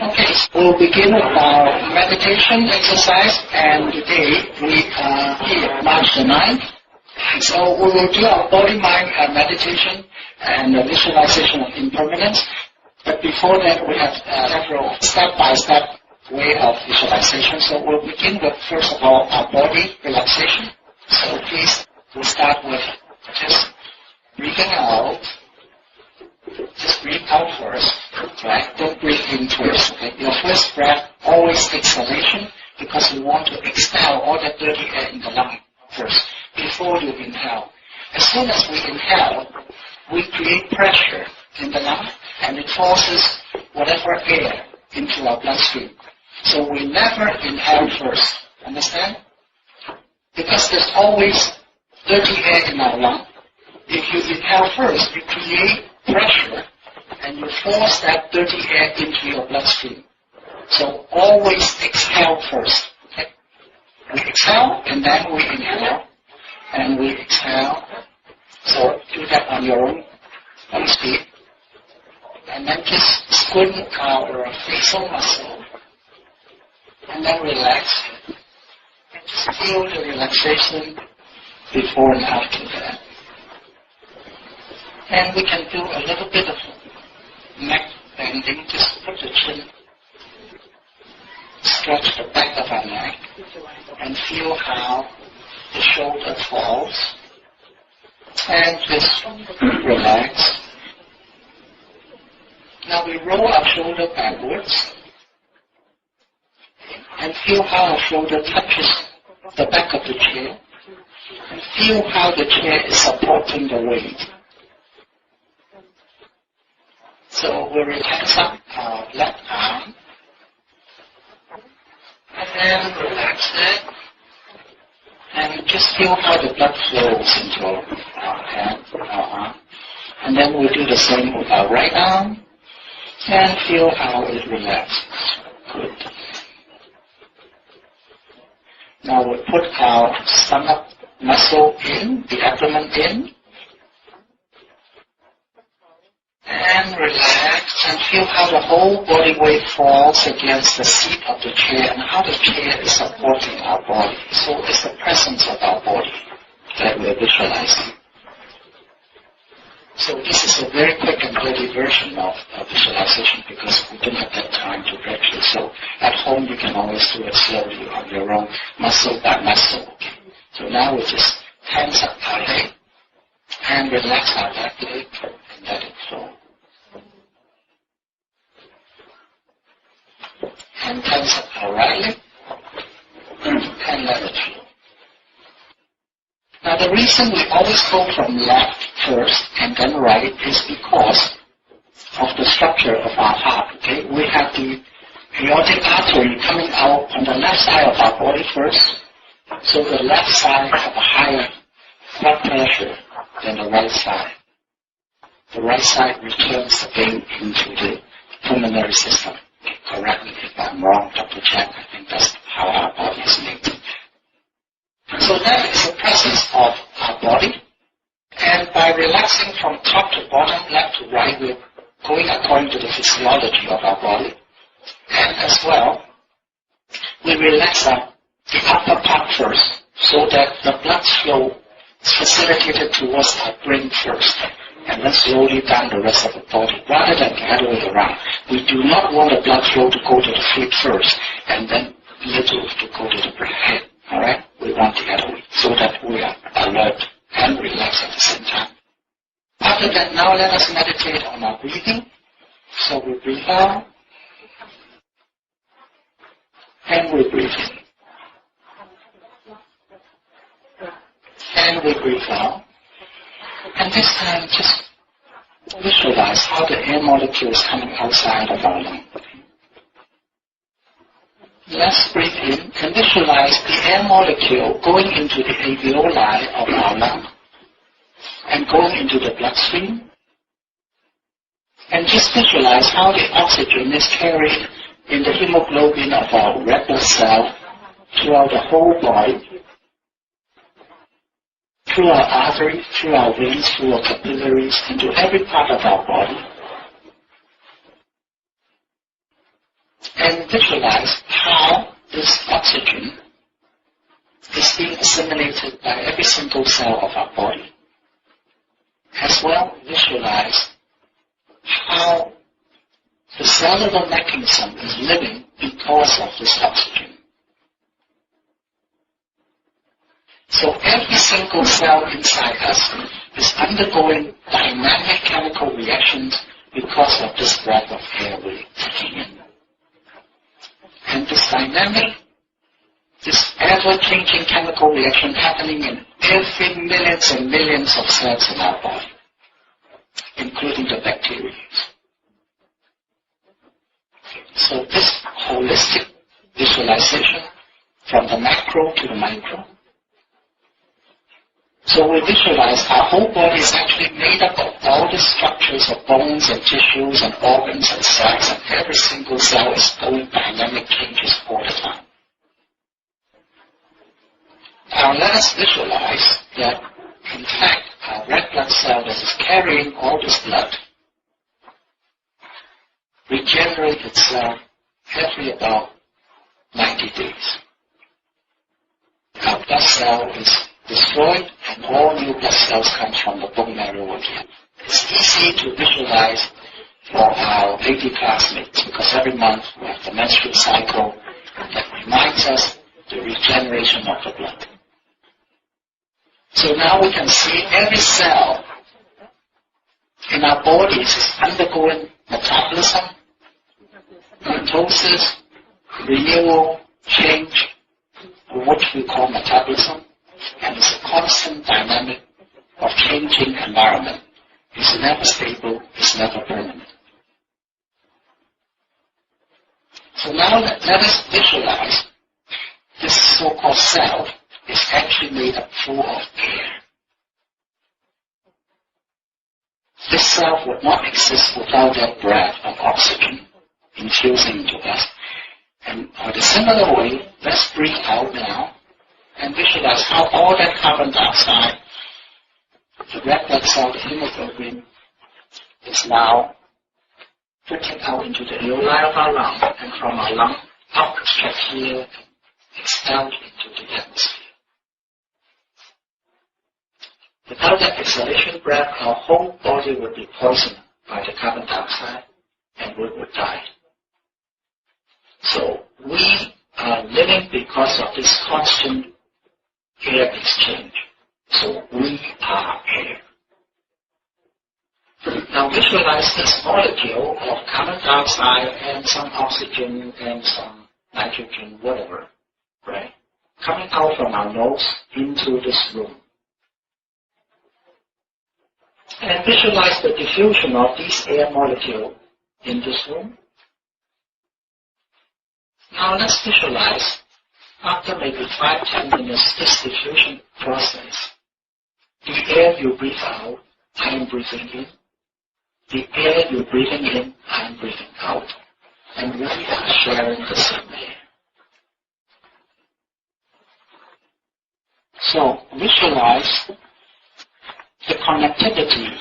Okay, so we'll begin with our meditation exercise, and today we are here, March the 9th. So we will do our body-mind meditation and visualization of impermanence. But before that, we have several step-by-step way of visualization. So we'll begin with, first of all, our body relaxation. So please, we'll start with just breathing out. Just breathe out first, right? Don't breathe in first. Okay? Your first breath always exhalation because you want to expel all that dirty air in the lung first before you inhale. As soon as we inhale, we create pressure in the lung and it forces whatever air into our bloodstream. So we never inhale first. Understand? Because there's always dirty air in our lung. If you inhale first, you create pressure and you force that dirty air into your bloodstream. So always exhale first. Okay? We exhale and then we inhale and we exhale. So do that on your own speed. And then just squint our facial muscle and then relax. And just feel the relaxation before and after that. And we can do a little bit of neck bending, just put the chin, stretch the back of our neck, and feel how the shoulder falls. And just relax. Now we roll our shoulder backwards, and feel how our shoulder touches the back of the chair, and feel how the chair is supporting the weight. So we relax up our left arm, and then relax it, and just feel how the blood flows into our hand, our arm. And then we do the same with our right arm, and feel how it relaxes. Good. Now we put our stomach muscle in, the abdomen in, and relax and feel how the whole body weight falls against the seat of the chair and how the chair is supporting our body. So it's the presence of our body that we're visualizing. So this is a very quick and dirty version of visualization because we don't have that time to practice. So at home you can always do it slowly on your own, muscle by muscle. Okay. So now we just tense up our leg and relax our left leg and let it flow. And tense up our right leg and let it flow. Now the reason we always go from left first and then right is because of the structure of our heart. Okay? We have the aortic artery coming out on the left side of our body first. So the left side have a higher blood pressure than the right side. The right side returns the vein into the pulmonary system. Correct me if I'm wrong, Dr. Jack. I think that's how our body is made. So that is the presence of our body. And by relaxing from top to bottom, left to right, we're going according to the physiology of our body. And as well, we relax the upper part first so that the blood flow is facilitated towards our brain first. And then slowly down the rest of the body, rather than the other way around. We do not want the blood flow to go to the feet first, and then little to go to the head. Alright? We want the other way, so that we are alert and relaxed at the same time. After that, now let us meditate on our breathing. So we breathe out, and we breathe in. And we breathe out. And this time, just visualize how the air molecule is coming outside of our lung. Let's breathe in and visualize the air molecule going into the alveoli of our lung and going into the bloodstream. And just visualize how the oxygen is carried in the hemoglobin of our red blood cell throughout the whole body, through our arteries, through our veins, through our capillaries, into every part of our body. and visualize how this oxygen is being assimilated by every single cell of our body. As well, visualize how the cellular mechanism is living because of this oxygen. So every single cell inside us is undergoing dynamic chemical reactions because of this breath of air we're taking in. And this dynamic, this ever-changing chemical reaction happening in every millions and millions of cells in our body, including the bacteria. So this holistic visualization from the macro to the micro. So we visualize our whole body is actually made up of all the structures of bones and tissues and organs and cells, and every single cell is going dynamic changes all the time. Now let us visualize that, in fact, our red blood cell that is carrying all this blood regenerates itself every about 90 days. Our blood cell is destroyed and all new blood cells come from the bone marrow again. It's easy to visualize for our lady classmates because every month we have the menstrual cycle that reminds us the regeneration of the blood. So now we can see every cell in our bodies is undergoing metabolism, mitosis, renewal, change, which we call metabolism, and it's a constant dynamic of changing environment. It's never stable, it's never permanent. So now let us visualize this so-called cell is actually made up full of air. This cell would not exist without that breath of oxygen infusing into us. And in a similar way, let's breathe out now and visualize how all that carbon dioxide, the red blood cell, the hemoglobin, is now putting out into the alveoli of our lung, and from our lung, out the trachea, expelled into the atmosphere. Without that exhalation breath, our whole body would be poisoned by the carbon dioxide and we would die. So we are living because of this constant air exchange. So we are air. Now visualize this molecule of carbon dioxide and some oxygen and some nitrogen, whatever, right? Coming out from our nose into this room. And visualize the diffusion of these air molecules in this room. Now let's visualize, after maybe 5-10 minutes, this diffusion process. The air you breathe out, I am breathing in. The air you're breathing in, I am breathing out. And we are sharing the same air. So visualize the connectivity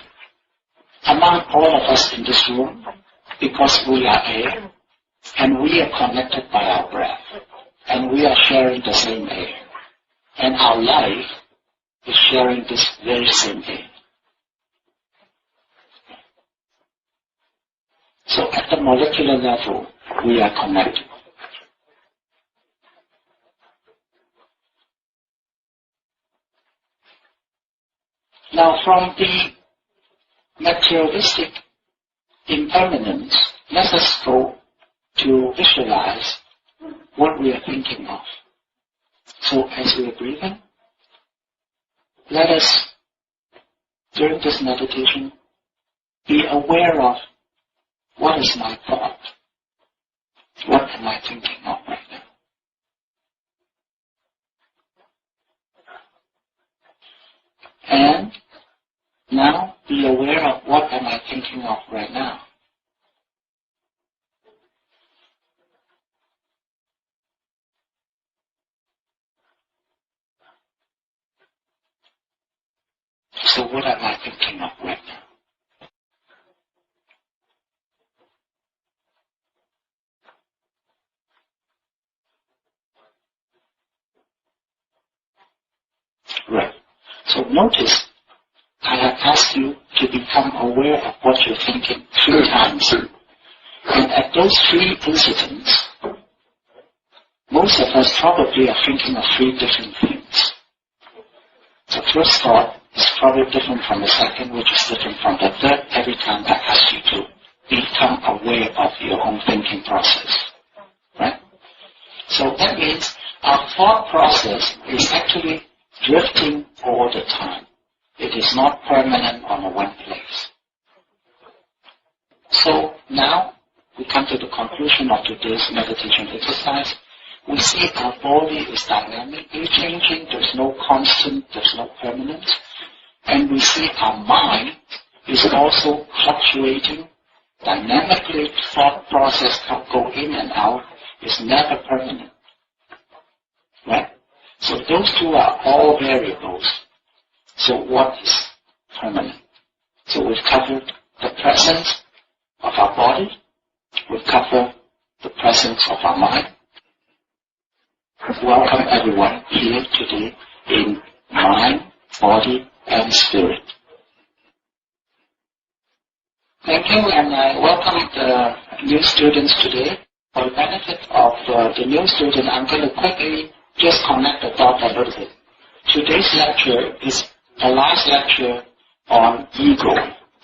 among all of us in this room, because we are air, and we are connected by our breath, and we are sharing the same air, and our life is sharing this very same air. So at the molecular level, we are connected. Now from the materialistic impermanence, let us go to visualize what we are thinking of. So as we are breathing, let us, during this meditation, be aware of what is my thought, what am I thinking of right now. And now be aware of what am I thinking of right now. So what am I thinking of right now? notice I have asked you to become aware of what you're thinking 3 times. And at those 3 incidents, most of us probably are thinking of 3 different things. The first thought is probably different from the second, which is different from the third, every time I ask you to become aware of your own thinking process. Right? So that means our thought process is actually drifting all the time. It is not permanent on a one place. So now we come to the conclusion of today's meditation exercise. We see our body is dynamically changing. There's no constant, there's no permanence. And we see our mind is also fluctuating. Dynamically, thought process go in and out. Is never permanent. Right? So those 2 are all variables. So what is permanent? So we've covered the presence of our body. We've covered the presence of our mind. Welcome everyone here today in mind, body, and spirit. Thank you, and I welcome the new students today. For the benefit of the new student, I'm going to quickly just connect the dots a little bit. Today's lecture is the last lecture on ego.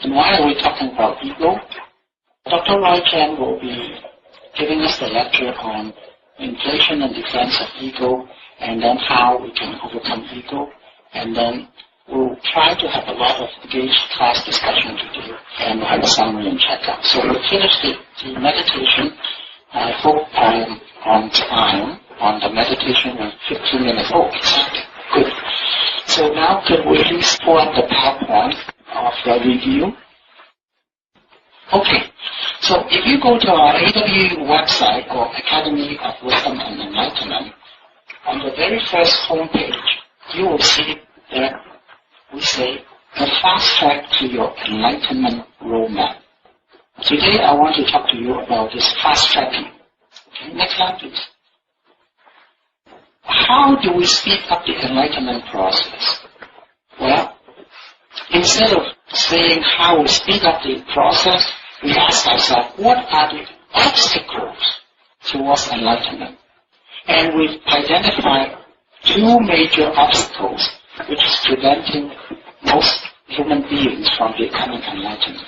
And why are we talking about ego? Dr. Roy Chen will be giving us the lecture on inflation and defense of ego, and then how we can overcome ego. And then we'll try to have a lot of engaged class discussion today and have a summary and checkup. So we'll finish the meditation. I hope I am on time on the meditation in 15 minutes. Oh, exactly. Good. So now could we please pull up the PowerPoint of the review? Okay. So if you go to our AW website or Academy of Wisdom and Enlightenment, on the very first homepage, you will see that we say the fast track to your enlightenment roadmap. Today I want to talk to you about this fast tracking. Okay, next slide please. How do we speed up the enlightenment process? Well, instead of saying how we speed up the process, we ask ourselves, what are the obstacles towards enlightenment? And we've identified 2 major obstacles which is preventing most human beings from becoming enlightened.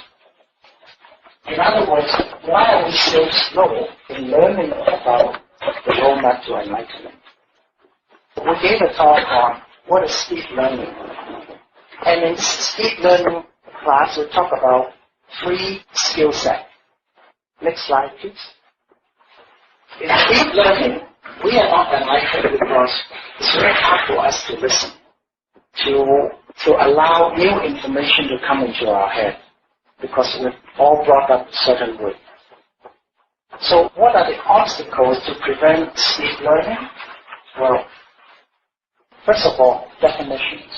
In other words, why are we so slow in learning about the roadmap to enlightenment? We gave a talk on what is speed learning. And in speed learning class, we talk about 3 skill sets. Next slide, please. In speed learning, we are not enlightened because it's very hard for us to listen, to allow new information to come into our head, because we're all brought up a certain way. So what are the obstacles to prevent speed learning? Well, first of all, definitions.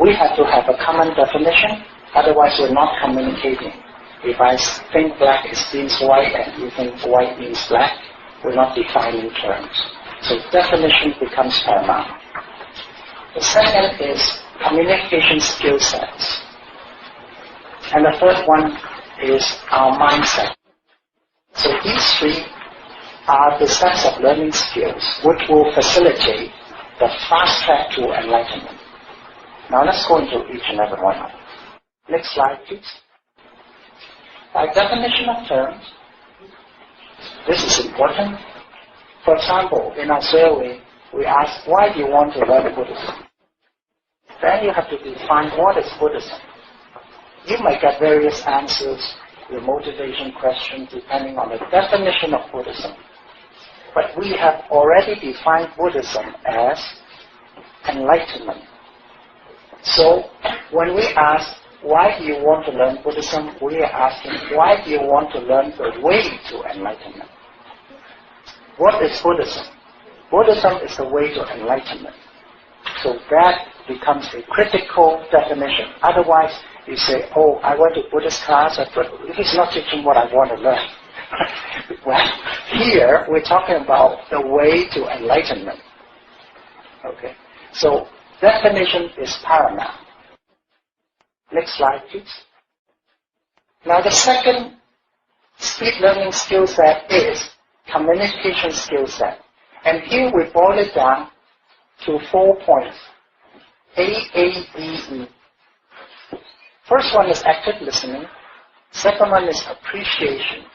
We have to have a common definition, otherwise we're not communicating. If I think black means white and you think white means black, we're not defining terms. So definition becomes paramount. The second is communication skill sets. And the third one is our mindset. So these 3 are the sets of learning skills which will facilitate the fast track to enlightenment. Now let's go into each and every one of them. Next slide, please. By definition of terms, this is important. For example, in our survey, we ask, why do you want to learn Buddhism? Then you have to define what is Buddhism. You might get various answers, your motivation questions, depending on the definition of Buddhism. But we have already defined Buddhism as enlightenment. So when we ask, why do you want to learn Buddhism? We are asking, why do you want to learn the way to enlightenment? What is Buddhism? Buddhism is the way to enlightenment. So that becomes a critical definition. Otherwise, you say, oh, I went to Buddhist class, but he's not teaching what I want to learn. Well, here we're talking about the way to enlightenment. Okay. So definition is paramount. Next slide, please. Now, the second speed learning skill set is communication skill set. And here we boil it down to 4 points. AADE. First one is active listening. Second one is appreciation.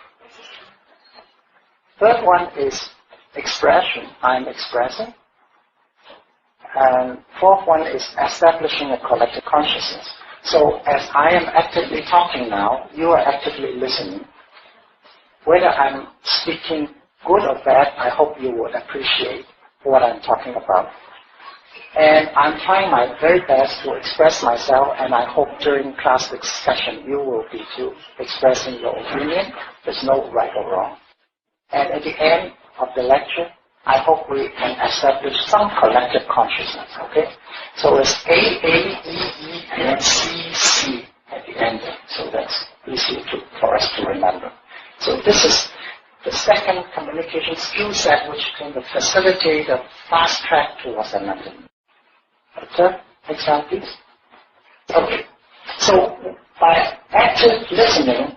Third one is expression. I'm expressing. And fourth one is establishing a collective consciousness. So as I am actively talking now, you are actively listening. Whether I'm speaking good or bad, I hope you would appreciate what I'm talking about. And I'm trying my very best to express myself, and I hope during class discussion you will be too, expressing your opinion. There's no right or wrong. And at the end of the lecture, I hope we can establish some collective consciousness, okay? So it's A, E, and C at the end. So that's easy for us to remember. So this is the second communication skill set which can facilitate a fast track towards enlightenment. Okay, next slide please. Okay, so by active listening,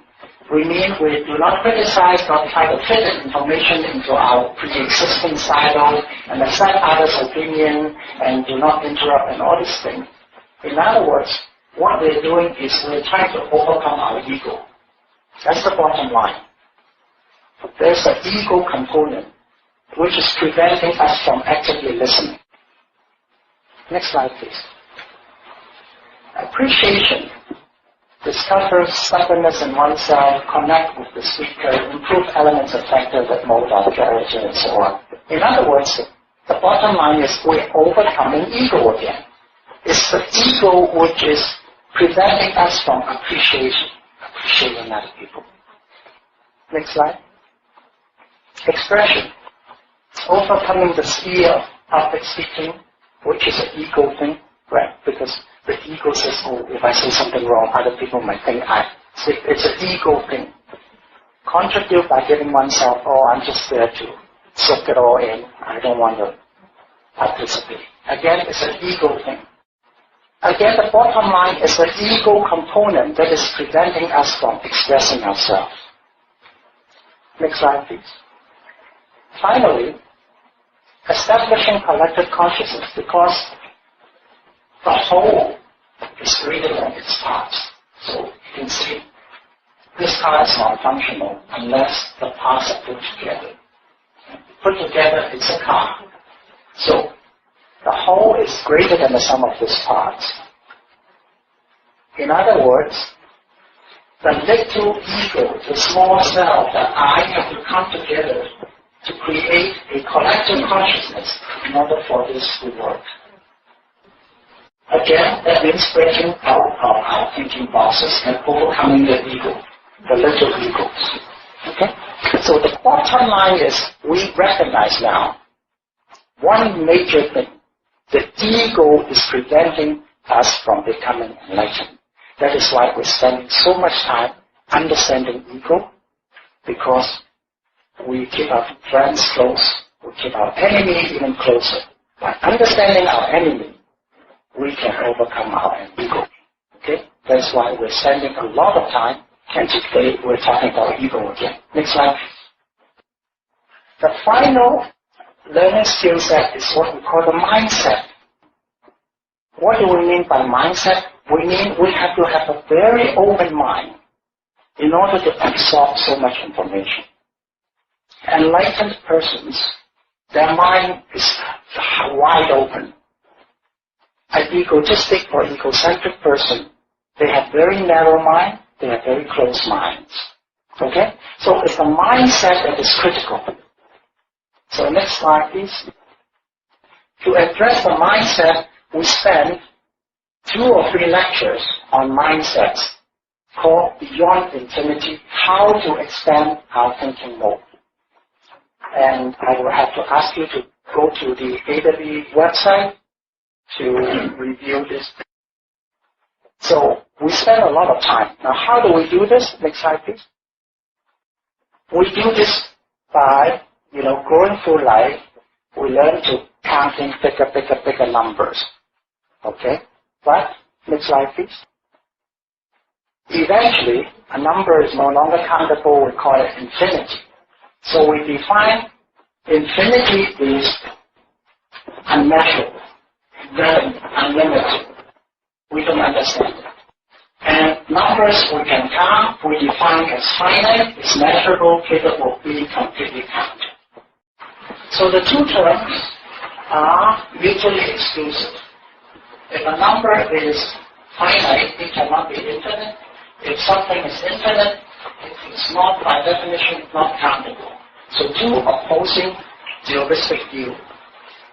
we mean we do not criticize or try to fit information into our pre-existing silo and accept others' opinion and do not interrupt and all these things. In other words, what we're doing is we're trying to overcome our ego. That's the bottom line. There's an ego component which is preventing us from actively listening. Next slide, please. Appreciation. Discover stubbornness in oneself, connect with the speaker, improve elements of factor that mold our character, and so on. In other words, the bottom line is we're overcoming ego again. It's the ego which is preventing us from appreciating other people. Next slide. Expression. Overcoming the sphere of public speaking, which is an ego thing, right? Because the ego says, oh, if I say something wrong, other people might think it's an ego thing. Contribute by giving oneself, oh, I'm just there to soak it all in. I don't want to participate. Again, it's an ego thing. Again, the bottom line is the ego component that is preventing us from expressing ourselves. Next slide, please. Finally, establishing collective consciousness, because the whole is greater than its parts. So you can see this car is not functional unless the parts are put together. Put together, it's a car. So the whole is greater than the sum of its parts. In other words, the little ego, the small self, the I have to come together to create a collective consciousness in order for this to work. Again, that means breaking out of our thinking boxes and overcoming the ego, the little egos. Okay? So the bottom line is we recognize now one major thing. The ego is preventing us from becoming enlightened. That is why we're spending so much time understanding ego, because we keep our friends close, we keep our enemy even closer. By understanding our enemy, we can overcome our ego. Okay? That's why we're spending a lot of time, and today we're talking about ego again. Next slide. The final learning skill set is what we call the mindset. What do we mean by mindset? We mean we have to have a very open mind in order to absorb so much information. Enlightened persons, their mind is wide open. An egotistic or egocentric person, they have very narrow mind, they have very closed minds. Okay? So it's the mindset that is critical. So next slide, please. To address the mindset, we spend 2 or 3 lectures on mindsets called Beyond Infinity, How to Expand Our Thinking Mode. And I will have to ask you to go to the AWE website to review this. So we spend a lot of time. Now how do we do this? Next slide, please. We do this by, going through life. We learn to counting bigger numbers. Okay? But, next slide please. Eventually, a number is no longer countable, we call it infinity. So we define infinity is unmeasurable, then unlimited. We don't understand it. And numbers we can count, we define as finite, is measurable, capable of being completely counted. So the two terms are mutually exclusive. If a number is finite, it cannot be infinite. If something is infinite, it is not, by definition, not countable. So two opposing dualistic views.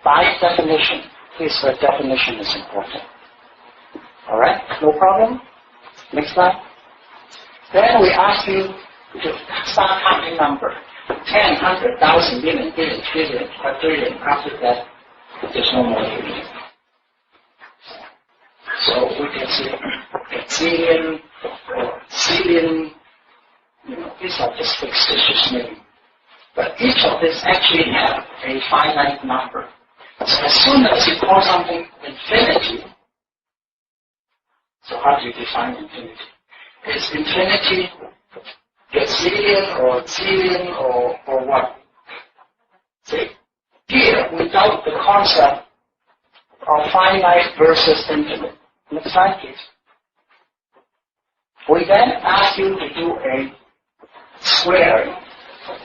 By definition, here's where definition is important. Alright, no problem? Next slide. Then we ask you to start counting number. 10, 100,000, million, billion, trillion, quadrillion. After that, there's no more union. So we can say zillion or zillion, these are just fictitious names. But each of these actually have a finite number. So as soon as you call something infinity, so how do you define infinity? Is infinity gazillion or zillion or what? See, here without the concept of finite versus infinite. Next slide, please. We then ask you to do a squaring,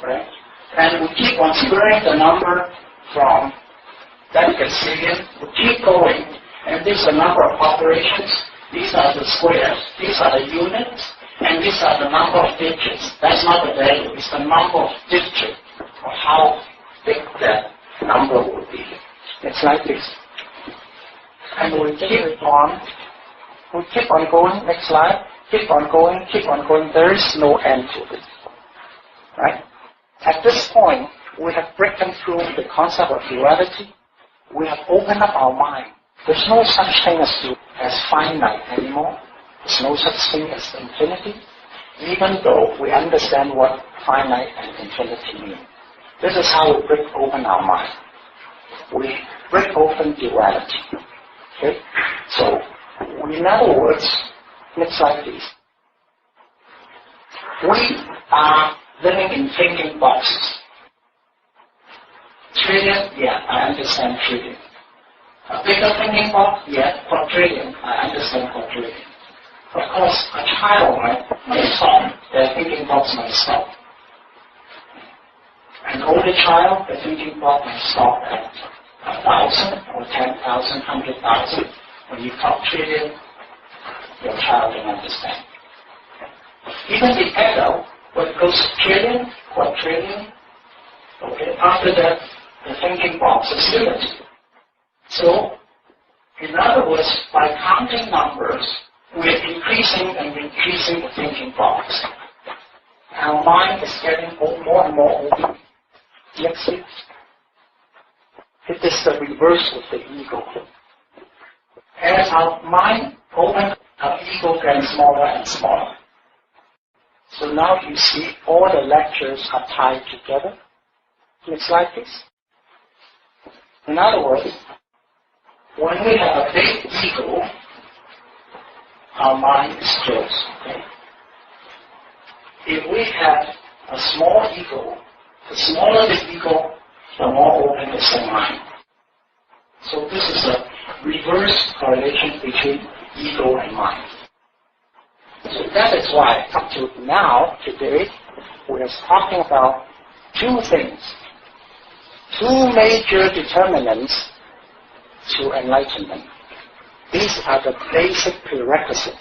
right? And we keep on squaring the number from that gazillion. We keep going, and this is the number of operations. These are the squares. These are the units, and these are the number of digits. That's not the value. It's the number of digits, or how big that number will be. Next slide, please. And we keep on going. Next slide. Keep on going. There is no end to it. Right? At this point, we have broken through the concept of duality. We have opened up our mind. There's no such thing as finite anymore. There's no such thing as infinity, even though we understand what finite and infinity mean. This is how we break open our mind. We break open duality. Okay? So, in other words, next slide please. We are living in thinking boxes. Trillion, yeah, I understand trillion. A bigger thinking box, yeah, quadrillion, I understand quadrillion. Of course, a child may stop, their thinking box may stop. An older child, the thinking box may stop at 1,000 or 10,000, 100,000. When you talk trillion, your child can understand. Even the adult, when it goes to trillion, quadrillion, okay, after that, the thinking box is limited. So, in other words, by counting numbers, we're increasing and increasing the thinking box. Our mind is getting more and more open. Next please. It is the reverse of the ego. As our mind opens, our ego gets smaller and smaller. So now you see all the lectures are tied together. Next slide, please. In other words, when we have a big ego, our mind is closed. Okay? If we have a small ego, the smaller the ego, the more open is the mind. So this is a reverse correlation between ego and mind. So that is why up to now, today, we are talking about two things. Two major determinants to enlightenment. These are the basic prerequisites.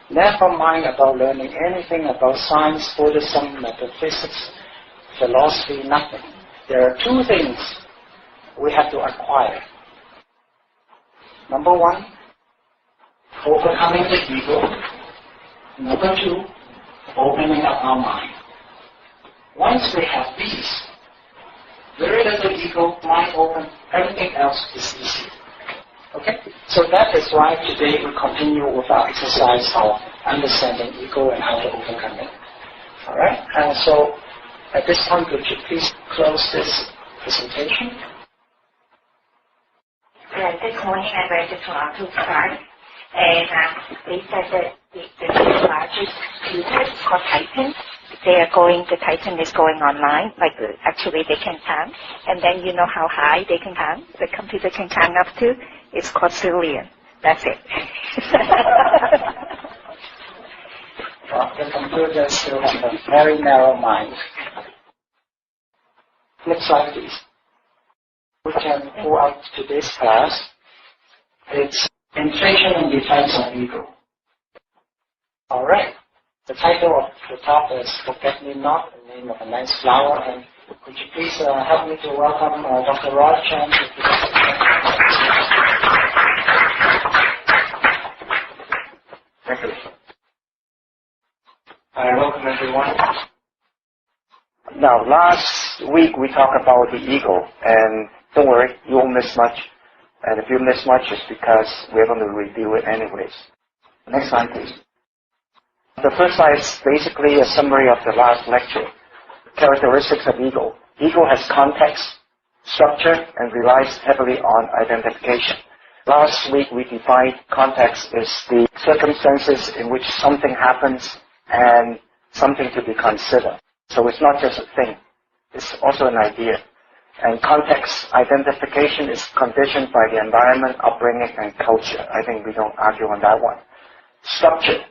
Never mind about learning anything about science, Buddhism, metaphysics, philosophy, nothing. There are two things we have to acquire. Number one, overcoming the ego. Number two, opening up our mind. Once we have these, very little ego, mind open, everything else is easy. Okay? So that is why today we continue with our exercise of understanding ego and how to overcome it. Alright? And so at this time, could you please close this presentation? Right. This morning I read the Untitled Chapter, and they said that the largest computers called Titan, the Titan is going online, like actually they can climb, and then you know how high they can climb, the computer can climb up to, it's quadrillion. That's it. Well, the computer still has a very narrow mind. Next slide, please. We can go out to this class. It's Inflation and Defense of Ego. All right. The title of the talk is Forget Me Not, the name of a nice flower. And could you please help me to welcome Dr. Rod Chan? Thank you. Welcome everyone. Now, last week we talked about the ego, and don't worry, you won't miss much. And if you miss much, it's because we're going to review it anyways. Next slide, please. The first slide is basically a summary of the last lecture. Characteristics of ego. Ego has context, structure, and relies heavily on identification. Last week we defined context is the circumstances in which something happens and something to be considered. So it's not just a thing, it's also an idea. And context identification is conditioned by the environment, upbringing, and culture. I think we don't argue on that one. Structure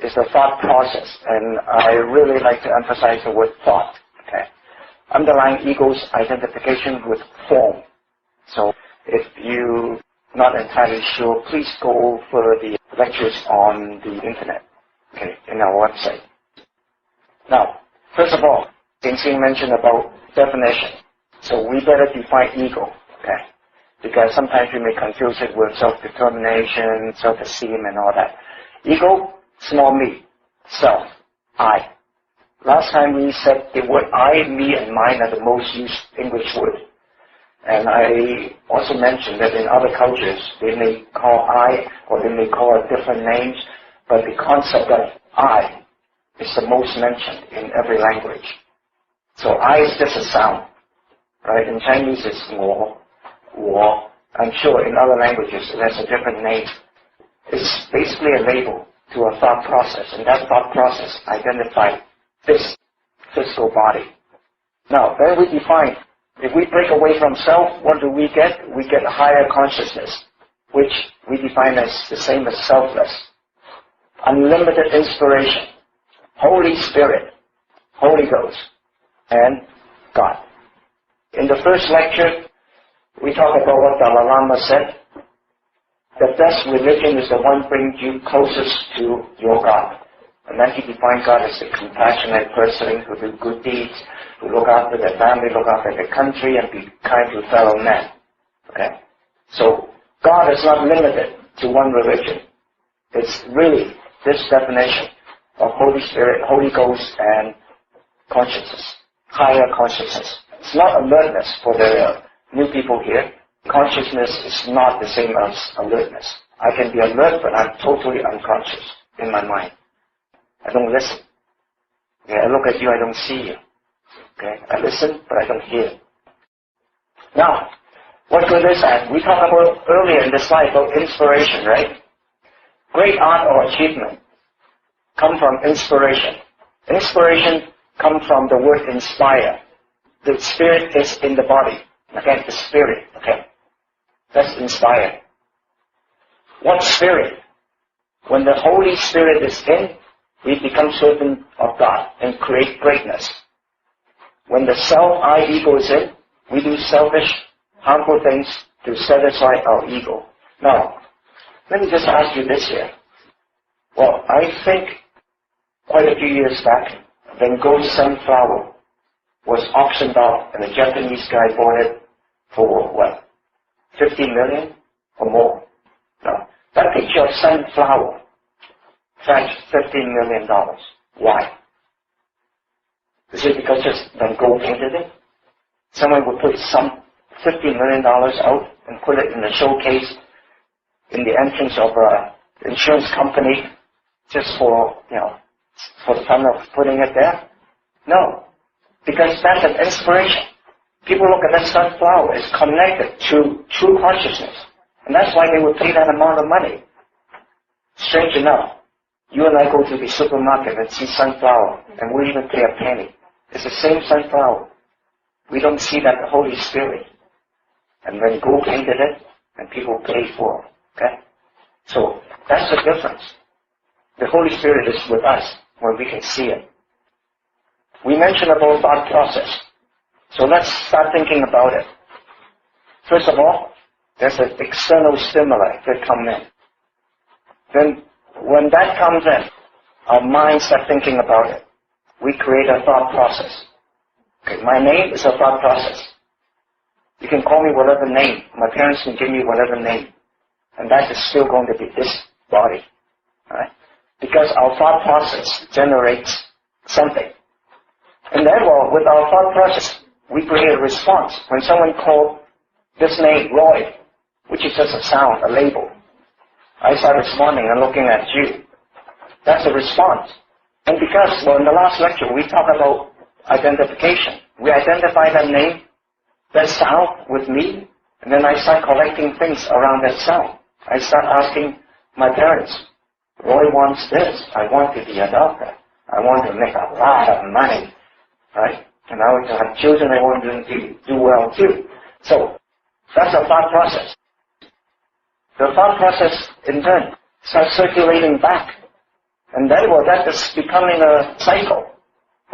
is the thought process, and I really like to emphasize the word thought. Okay, underlying ego's identification with form. So if you're not entirely sure, please go over the lectures on the internet, okay, in our website. Now, first of all, Jing mentioned about definition. So we better define ego, okay? Because sometimes we may confuse it with self-determination, self-esteem, and all that. Ego, small me, self, I. Last time we said the word I, me, and mine are the most used English word. And I also mentioned that in other cultures, they may call I, or they may call it different names, but the concept of I is the most mentioned in every language. So I is just a sound. Right? In Chinese it's 我. I'm sure in other languages it has a different name. It's basically a label to a thought process, and that thought process identifies this physical body. Now, then we define, if we break away from self, what do we get? We get a higher consciousness, which we define as the same as selfless. Unlimited inspiration, Holy Spirit, Holy Ghost, and God. In the first lecture, we talked about what Dalai Lama said. The best religion is the one brings you closest to your God. And then he defined God as a compassionate person who do good deeds, who look after their family, look after their country, and be kind to fellow men. Okay? So God is not limited to one religion. It's really this definition of Holy Spirit, Holy Ghost, and consciousness, higher consciousness. It's not alertness for the new people here. Consciousness is not the same as alertness. I can be alert, but I'm totally unconscious in my mind. I don't listen. Okay, I look at you, I don't see you. Okay, I listen, but I don't hear. Now, what good is that? We talked about earlier in the slide about inspiration, right? Great art or achievement come from inspiration. Inspiration comes from the word inspire. The spirit is in the body. Again, the spirit. Okay. That's inspire. What spirit? When the Holy Spirit is in, we become servant of God and create greatness. When the self, I, ego is in, we do selfish, harmful things to satisfy our ego. Now, let me just ask you this here. Well, I think quite a few years back, Van Gogh's sunflower was auctioned off, and a Japanese guy bought it for, what, 50 million or more? Now, that picture of sunflower fetched $15 million. Why? Is it because just Van Gogh painted it? Someone would put some $50 million out and put it in a showcase in the entrance of an insurance company just for, for the fun of putting it there? No. Because that's an inspiration. People look at that sunflower, it's connected to true consciousness. And that's why they would pay that amount of money. Strange enough, you and I go to the supermarket and see sunflower, and we even pay a penny. It's the same sunflower. We don't see that the Holy Spirit. And then gold painted it, and people pay for it. Okay? So, that's the difference. The Holy Spirit is with us when we can see it. We mentioned about thought process. So let's start thinking about it. First of all, there's an external stimuli that come in. Then, when that comes in, our minds start thinking about it. We create a thought process. Okay, my name is a thought process. You can call me whatever name. My parents can give me whatever name. And that is still going to be this body. Right? Because our thought process generates something. And then, well, with our thought process, we create a response. When someone called this name, Roy, which is just a sound, a label, I start responding and looking at you. That's a response. And because, well, in the last lecture, we talked about identification. We identify that name, that sound with me, and then I start collecting things around that sound. I start asking my parents, Roy wants this. I want to be a doctor. I want to make a lot of money. Right? And I want to have children. I want them to do well too. So, that's a thought process. The thought process, in turn, starts circulating back. And then, well, that is becoming a cycle.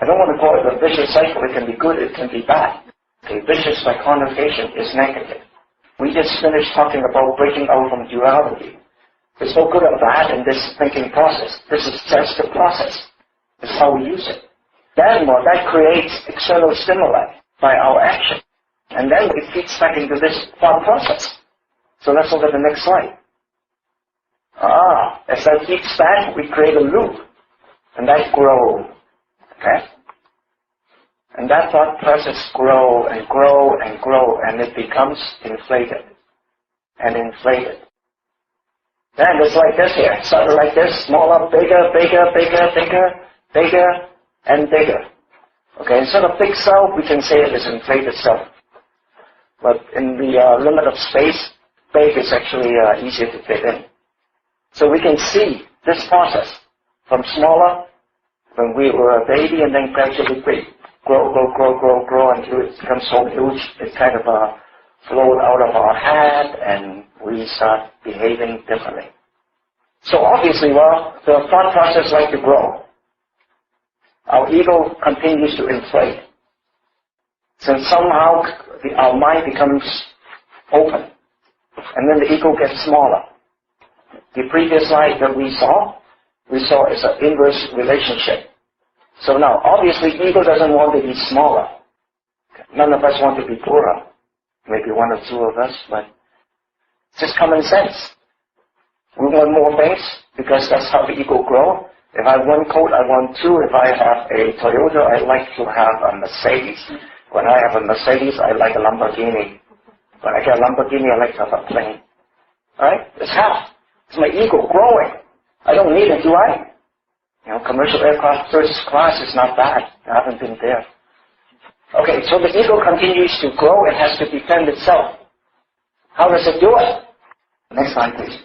I don't want to call it a vicious cycle. It can be good, it can be bad. Okay, vicious by connotation is negative. We just finished talking about breaking out from duality. There's no good or bad in this thinking process. This is just the process. This is how we use it. Then, well, that creates external stimuli by our action. And then it feeds back into this thought process. So let's look at the next slide. As that feeds back, we create a loop. And that grows. Okay? And that thought process grow and grow and grow, and it becomes inflated. And inflated. Then it's like this here. It started like this, smaller, bigger, bigger, bigger, bigger, bigger, and bigger. Okay, instead of big self, we can say it is inflated self. But in the limit of space, big is actually easier to fit in. So we can see this process from smaller, when we were a baby, and then gradually grow until it becomes so huge, it kind of flowed out of our head, and we start behaving differently. So obviously, well, the thought process like to grow. Our ego continues to inflate. Since somehow our mind becomes open, and then the ego gets smaller. The previous slide that we saw is an inverse relationship. So now, obviously, ego doesn't want to be smaller. None of us want to be poorer. Maybe one or two of us, but it's just common sense. We want more things because that's how the ego grows. If I have one coat, I want two. If I have a Toyota, I like to have a Mercedes. When I have a Mercedes, I like a Lamborghini. When I get a Lamborghini, I like to have a plane. Right? It's half. It's my ego growing. I don't need it, do I? You know, commercial aircraft first class is not bad. I haven't been there. Okay, so the ego continues to grow. It has to defend itself. How does it do it? Next slide, please.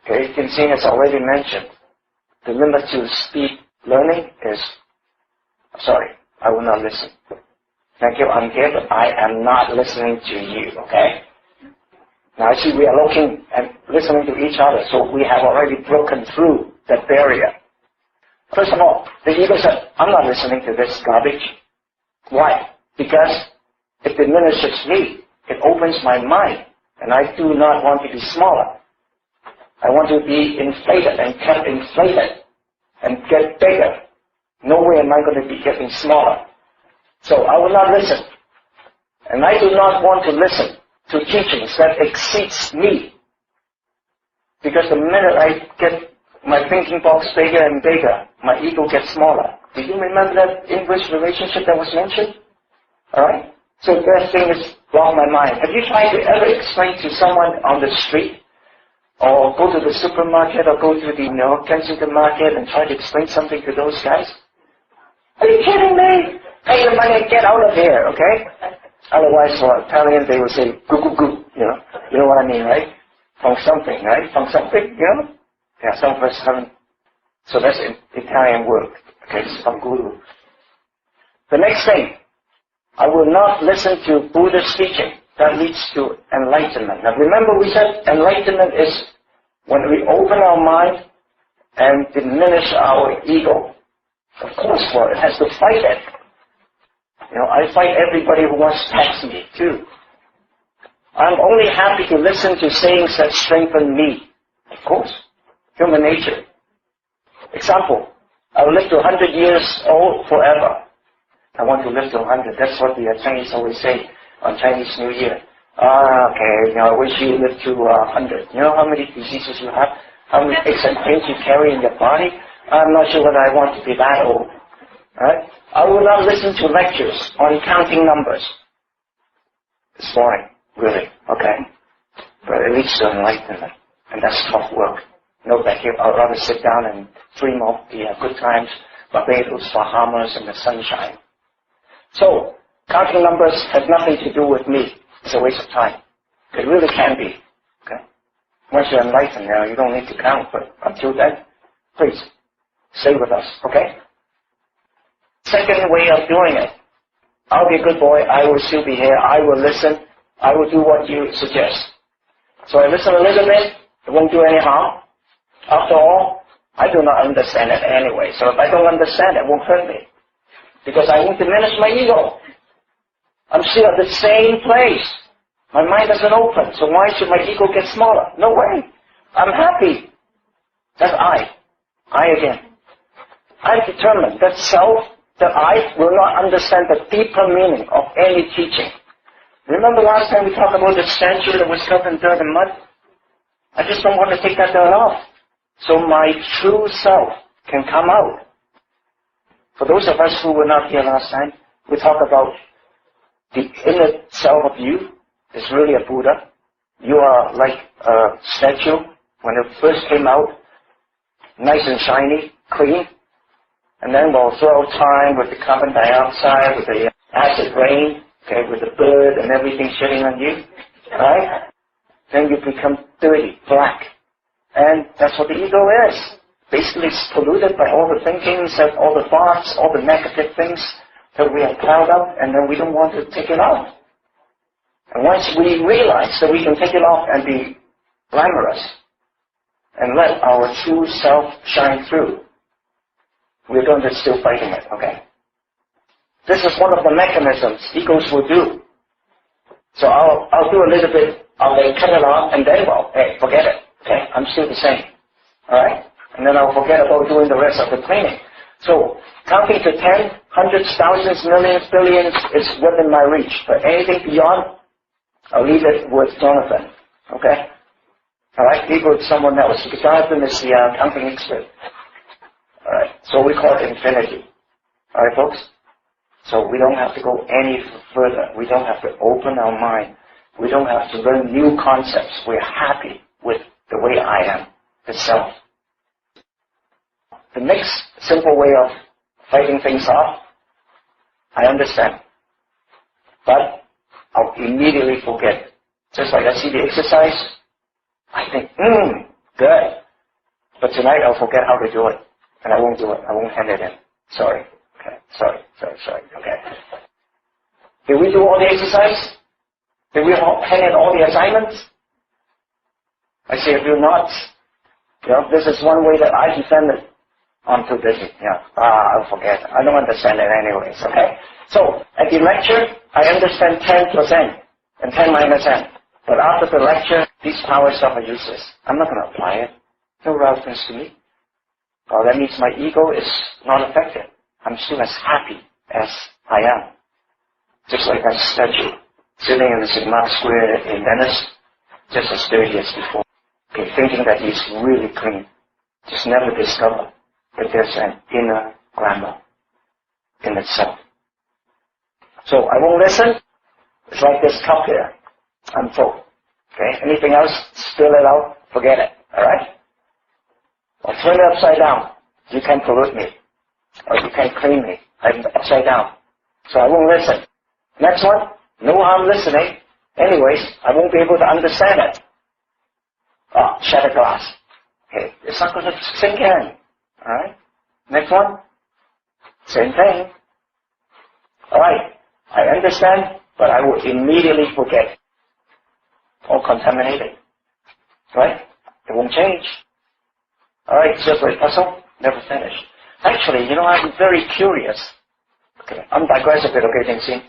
Okay, you can see it's already mentioned. The limit to speed learning is, sorry, I will not listen. Thank you, I'm here, but I am not listening to you, okay? Now, I see we are looking and listening to each other, so we have already broken through that barrier. First of all, the ego said, I'm not listening to this garbage. Why? Because it diminishes me. It opens my mind, and I do not want to be smaller. I want to be inflated and kept inflated and get bigger. No way am I going to be getting smaller. So I will not listen. And I do not want to listen to teachings that exceeds me. Because the minute I get my thinking box bigger and bigger, my ego gets smaller. Do you remember that inverse relationship that was mentioned? Alright? So that thing is wrong in my mind. Have you tried to ever explain to someone on the street, or go to the supermarket, or go to the Kensington market and try to explain something to those guys? Are you kidding me? Pay the money and get out of here, okay? Otherwise, for Italian, they would say, goo, goo, goo, you know what I mean, right? From something, right? From something, you know? Yeah, some of us haven't. So that's Italian word. Okay, it's from guru. The next thing, I will not listen to Buddha's teaching. That leads to enlightenment. Now remember we said enlightenment is when we open our mind and diminish our ego. Of course, well, it has to fight it. You know, I fight everybody who wants to tax me, too. I'm only happy to listen to sayings that strengthen me. Of course. Human nature. Example, I'll live to 100 years old forever. I want to live to 100. That's what the Chinese always say on Chinese New Year. Okay, you know, I wish you lived to 100. You know how many diseases you have? How many aches and pains you carry in your body? I'm not sure whether I want to be that old. Right? I will not listen to lectures on counting numbers. It's boring, really. Okay? But it leads to enlightenment. And that's tough work. No, thank you. I'd rather sit down and dream of the good times, Barbados, Bahamas, and the sunshine. So, counting numbers has nothing to do with me. It's a waste of time. It really can be. Okay? Once you're enlightened now, you don't need to count. But until then, please, stay with us. Okay? Second way of doing it. I'll be a good boy. I will still be here. I will listen. I will do what you suggest. So I listen a little bit. It won't do any harm. After all, I do not understand it anyway. So if I don't understand it, it won't hurt me. Because I won't diminish my ego. I'm still at the same place. My mind doesn't open. So why should my ego get smaller? No way. I'm happy. That's I. I again. I'm determined that self, that I will not understand the deeper meaning of any teaching. Remember last time we talked about the statue that was covered in dirt and mud? I just don't want to take that dirt off. So my true self can come out. For those of us who were not here last time, we talked about the inner self of you is really a Buddha. You are like a statue when it first came out, nice and shiny, clean. And then we'll throw time with the carbon dioxide, with the acid rain, okay, with the bird and everything shitting on you, right? Then you become dirty, black. And that's what the ego is. Basically, it's polluted by all the thinkings, and all the thoughts, all the negative things that we are proud of, and then we don't want to take it off. And once we realize that we can take it off and be glamorous, and let our true self shine through, we're going to still fighting it, okay? This is one of the mechanisms egos will do. So I'll do a little bit, I'll cut it off, and then, well, hey, forget it. Okay, I'm still the same. Alright? And then I'll forget about doing the rest of the cleaning. So, counting to 10, hundreds, thousands, millions, billions is within my reach. But anything beyond, I'll leave it with Jonathan. Okay? Alright, leave it with someone else. Because Jonathan is the counting expert. Alright, so we call it infinity. Alright, folks? So we don't have to go any further. We don't have to open our mind. We don't have to learn new concepts. We're happy with the way I am, the self. The next simple way of fighting things off, I understand. But I'll immediately forget. Just like I see the exercise, I think, good. But tonight I'll forget how to do it. And I won't do it. I won't hand it in. Sorry. Okay. Sorry. Okay. Did we do all the exercise? Did we hand in all the assignments? I say, if you're not, this is one way that I defend it. I'm too busy. I'll forget. I don't understand it anyways, okay? So, at the lecture, I understand 10% and 10 minus n. But after the lecture, these power stuff are useless. I'm not going to apply it. No relevance to me. Well, that means my ego is not affected. I'm still as happy as I am. Just like that statue sitting in the Sigma Square in Venice, just as dirty as before. Okay, thinking that he's really clean. Just never discover that there's an inner glamour in itself. So I won't listen. It's like this cup here. I'm full. Okay, anything else, spill it out, forget it. Alright? Or turn it upside down. You can't pollute me. Or you can't clean me. I'm upside down. So I won't listen. Next one, no harm listening. Anyways, I won't be able to understand it. Shatter glass. Okay, it's not going to sink in. Alright? Next one. Same thing. Alright, I understand, but I will immediately forget. Or contaminate it. Right? It won't change. Alright, just like puzzle, never finished. Actually, I'm very curious. Okay, I'm digress a bit, okay, Ding Xin?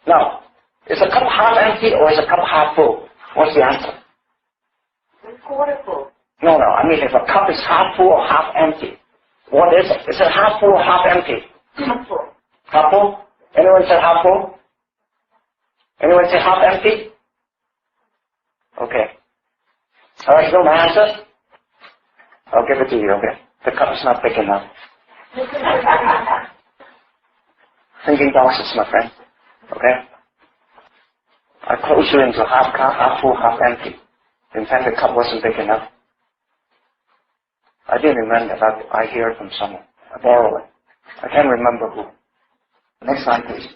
Now, is the cup half empty or is the cup half full? What's the answer? Quarter full. No, I mean if a cup is half full or half empty, what is it? Is it half full or half empty? Half full. Half full? Anyone say half full? Anyone say half empty? Okay. Alright, you know my answer? I'll give it to you, okay? The cup is not big enough. Thinking boxes, my friend. Okay? I close you into half full, half empty. In fact, the cup wasn't big enough. I didn't remember that. I hear it from someone. I borrow it. I can't remember who. Next slide, please.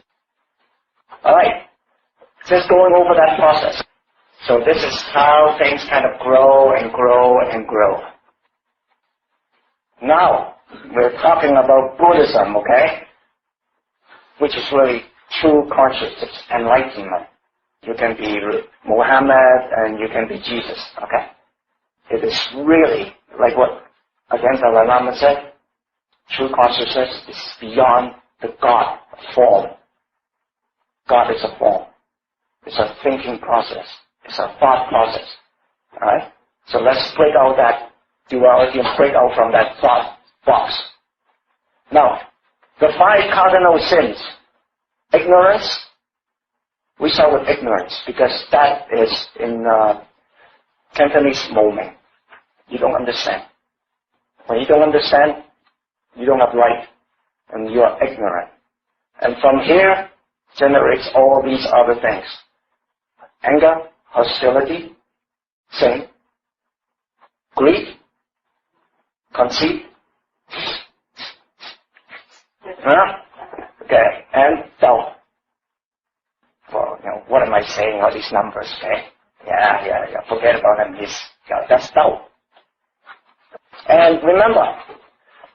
Alright. Just going over that process. So this is how things kind of grow and grow and grow. Now, we're talking about Buddhism, okay? Which is really true consciousness, enlightenment. You can be Muhammad and you can be Jesus, okay? It is really, like what again Dalai Lama said, true consciousness is beyond the God form. God is a form. It's a thinking process. It's a thought process. Alright? So let's break out that duality and break out from that thought box. Now, the 5 cardinal sins. Ignorance. We start with ignorance because that is in Cantonese moment. You don't understand. When you don't understand, you don't have light and you are ignorant. And from here generates all these other things. Anger, hostility, sin, greed, conceit, okay, and doubt. Well, what am I saying, all these numbers, okay? Yeah, forget about them, that's doubt. And remember,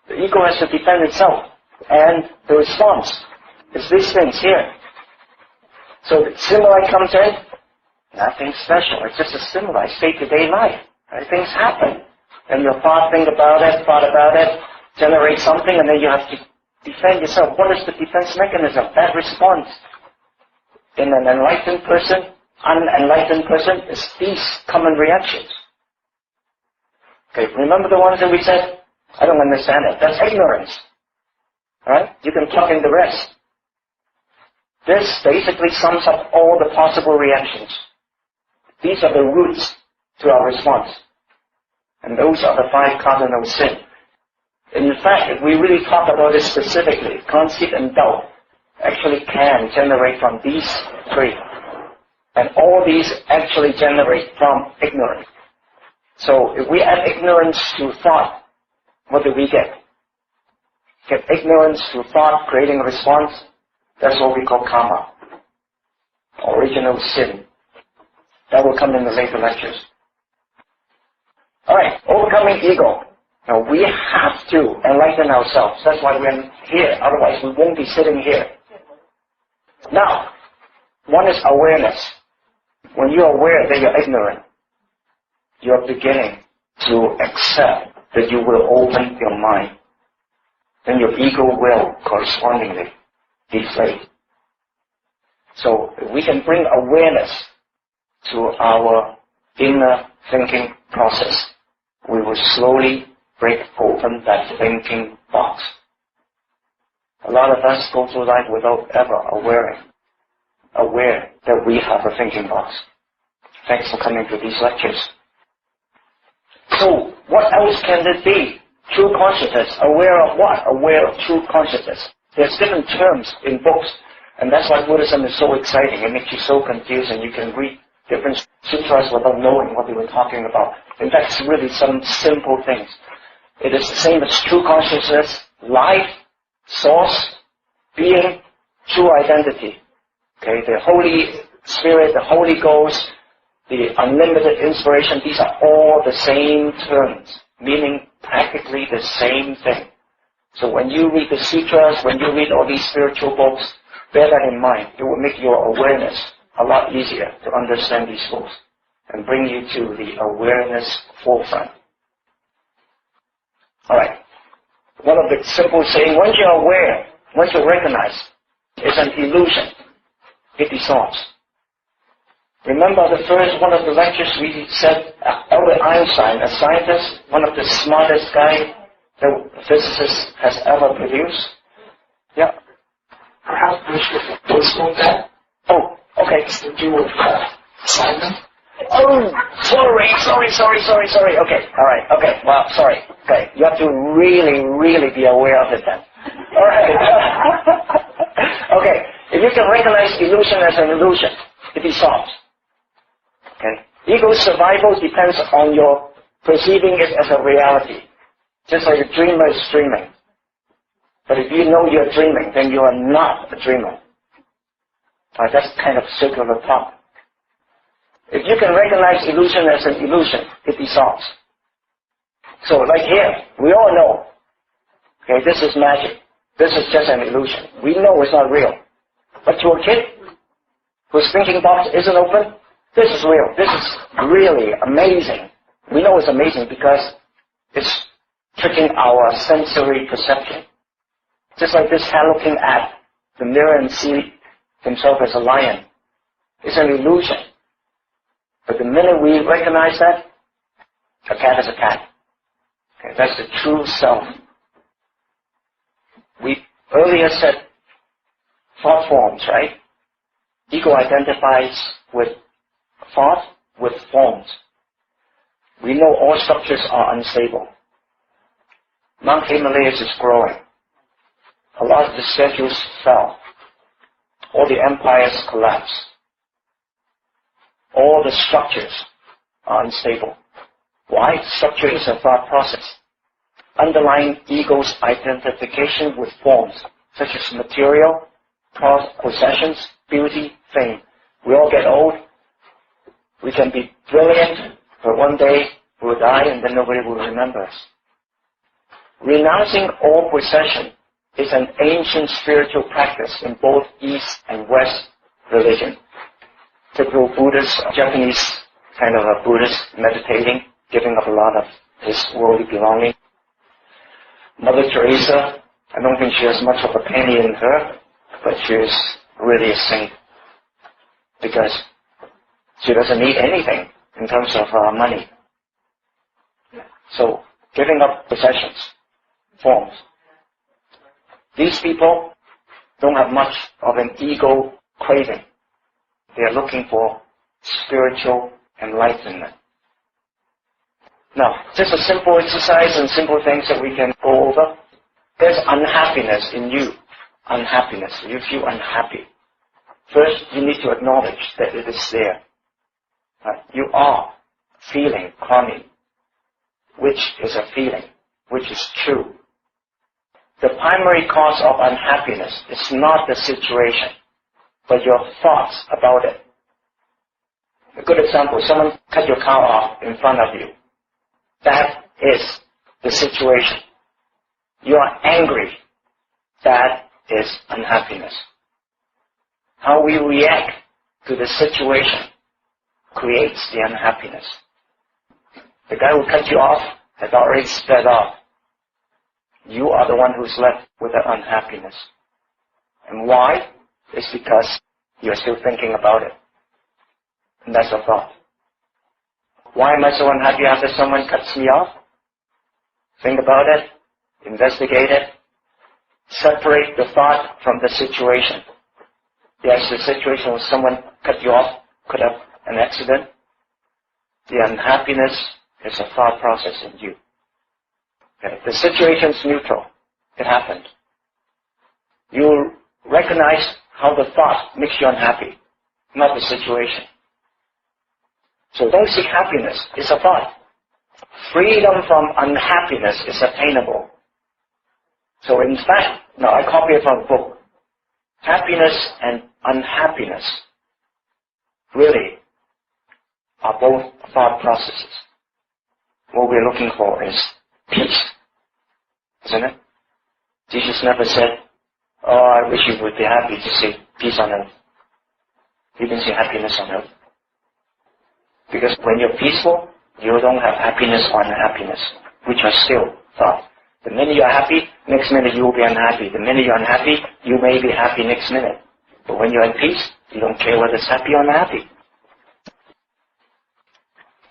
the ego has to defend itself, and the response is these things here. So the stimuli comes in, nothing special, it's just a stimuli, day-to-day life. Right? Things happen. And your thought about it, generate something, and then you have to defend yourself. What is the defense mechanism? That response. In an enlightened person, unenlightened person, is these common reactions. Okay, remember the ones that we said? I don't understand it. That's ignorance. Right? You can plug in the rest. This basically sums up all the possible reactions. These are the roots to our response. And those are the 5 cardinal sins. In fact, if we really talk about it specifically, conceit and doubt actually can generate from these 3. And all these actually generate from ignorance. So if we add ignorance to thought, what do we get? Get ignorance to thought, creating a response. That's what we call karma. Original sin. That will come in the later lectures. Alright, overcoming ego. Now we have to enlighten ourselves. That's why we're here. Otherwise we won't be sitting here. Now, one is awareness. When you're aware that you're ignorant, you're beginning to accept that you will open your mind. Then your ego will correspondingly deflate. So if we can bring awareness to our inner thinking process, we will slowly break open that thinking box. A lot of us go through life without ever aware that we have a thinking box. Thanks for coming to these lectures. So, what else can it be? True consciousness. Aware of what? Aware of true consciousness. There's different terms in books, and that's why Buddhism is so exciting. It makes you so confused, and you can read different sutras without knowing what they were talking about. In fact, it's really some simple things. It is the same as true consciousness, life, source, being, true identity. Okay, the Holy Spirit, the Holy Ghost, the unlimited inspiration, these are all the same terms, meaning practically the same thing. So when you read the sutras, when you read all these spiritual books, bear that in mind. It will make your awareness a lot easier to understand these books and bring you to the awareness forefront. Alright. One of the simple saying, once you're aware, once you recognize, it's an illusion. It dissolves. Remember the first one of the lectures we said Albert Einstein, a scientist, one of the smartest guy that a physicist has ever produced? Yeah. Perhaps we should postpone that. Oh, okay. It's to do with assignment. Oh, sorry. Okay, alright, okay, well, sorry. Okay, you have to really be aware of it then. Alright. Okay, if you can recognize illusion as an illusion, it dissolves. Okay? Ego's survival depends on your perceiving it as a reality. Just like a dreamer is dreaming. But if you know you're dreaming, then you are not a dreamer. That's kind of circular thought. If you can recognize illusion as an illusion, it dissolves. So like here, we all know, okay, this is magic. This is just an illusion. We know it's not real. But to a kid whose thinking box isn't open, this is real. This is really amazing. We know it's amazing because it's tricking our sensory perception. Just like this cat looking at the mirror and see himself as a lion. It's an illusion. But the minute we recognize that, a cat is a cat. Okay, that's the true self. We earlier said thought forms, right? Ego identifies with thought, with forms. We know all structures are unstable. Mount Himalayas is growing. A lot of the statues fell. All the empires collapsed. All the structures are unstable. Why? Structure is a thought process. Underlying ego's identification with forms, such as material, possessions, beauty, fame. We all get old. We can be brilliant, but one day we'll die and then nobody will remember us. Renouncing all possession is an ancient spiritual practice in both East and West religion. Typical Buddhist, Japanese kind of a Buddhist meditating, giving up a lot of his worldly belonging. Mother Teresa, I don't think she has much of a penny in her, but she is really a saint because she doesn't need anything in terms of money. So, giving up possessions, forms. These people don't have much of an ego craving. They are looking for spiritual enlightenment. Now, just a simple exercise and simple things that we can go over. There's unhappiness in you. Unhappiness. You feel unhappy. First, you need to acknowledge that it is there. You are feeling chronic, which is a feeling, which is true. The primary cause of unhappiness is not the situation, but your thoughts about it. A good example, someone cut your car off in front of you. That is the situation. You are angry. That is unhappiness. How we react to the situation creates the unhappiness. The guy who cut you off has already sped off. You are the one who's left with the unhappiness. And why? It's because you're still thinking about it. And that's a thought. Why am I so unhappy after someone cuts me off? Think about it. Investigate it. Separate the thought from the situation. Yes, the situation was someone cut you off, could have an accident. The unhappiness is a thought process in you. Okay. The situation's neutral. It happened. You recognize how the thought makes you unhappy, not the situation. So don't seek happiness. It's a thought. Freedom from unhappiness is attainable. So in fact, now I copy it from the book. Happiness and unhappiness really are both thought processes. What we're looking for is peace, isn't it? Jesus never said, "Oh, I wish you would be happy to see peace on earth." You didn't see happiness on earth. Because when you're peaceful, you don't have happiness or unhappiness, which are still thought. The minute you're happy, next minute you will be unhappy. The minute you're unhappy, you may be happy next minute. But when you're in peace, you don't care whether it's happy or unhappy.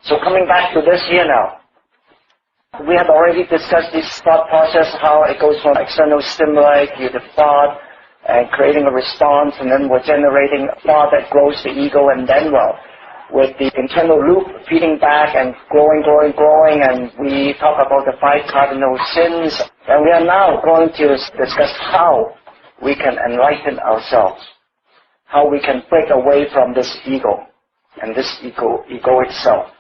So coming back to this here now, we have already discussed this thought process, how it goes from external stimuli to the thought and creating a response, and then we're generating a thought that grows the ego, and then, well, with the internal loop feeding back and growing, and we talk about the 5 cardinal sins, and we are now going to discuss how we can enlighten ourselves, how we can break away from this ego, and this ego itself.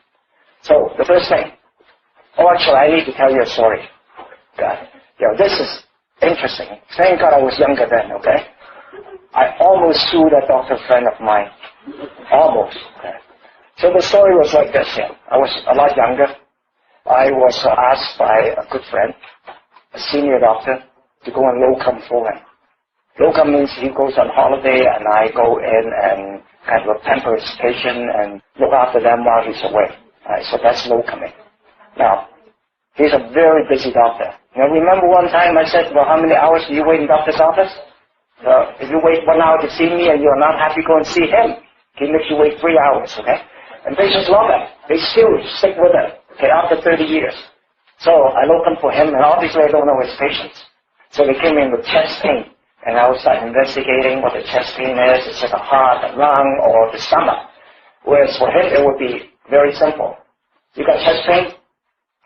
So, the first thing, actually I need to tell you a story. Okay? This is interesting. Thank God I was younger then, okay? I almost sued a doctor friend of mine. Almost, okay? So the story was like this here. I was a lot younger. I was asked by a good friend, a senior doctor, to go on locum for him. Locum means he goes on holiday and I go in and kind of pamper his patient and look after them while he's away. Right, so that's locuming. Now, he's a very busy doctor. Remember one time I said, well, how many hours do you wait in doctor's office? If you wait 1 hour to see me and you're not happy, go and see him. He makes you wait 3 hours, okay? And patients love it. They still stick with it, okay, after 30 years. So I locum for him, and obviously I don't know his patients. So they came in with chest pain, and I will start investigating what the chest pain is. Is it the heart, the lung, or the stomach? Whereas for him, it would be very simple. You got chest pain?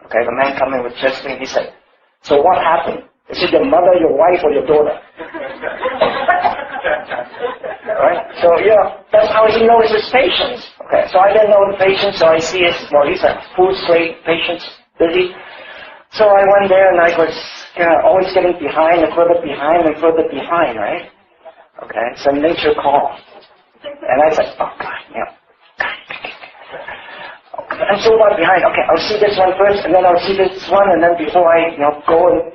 Okay, the man come in with chest pain. He said, so what happened? Is it your mother, your wife, or your daughter? Right? So, that's how he knows his patients. Okay, so I didn't know the patient, so I see his, he's a full straight patient, busy. So I went there and I was always getting behind and further behind, right? Okay, so nature called. And I said, oh God, I'm so far behind. Okay, I'll see this one first, and then I'll see this one, and then before I, go and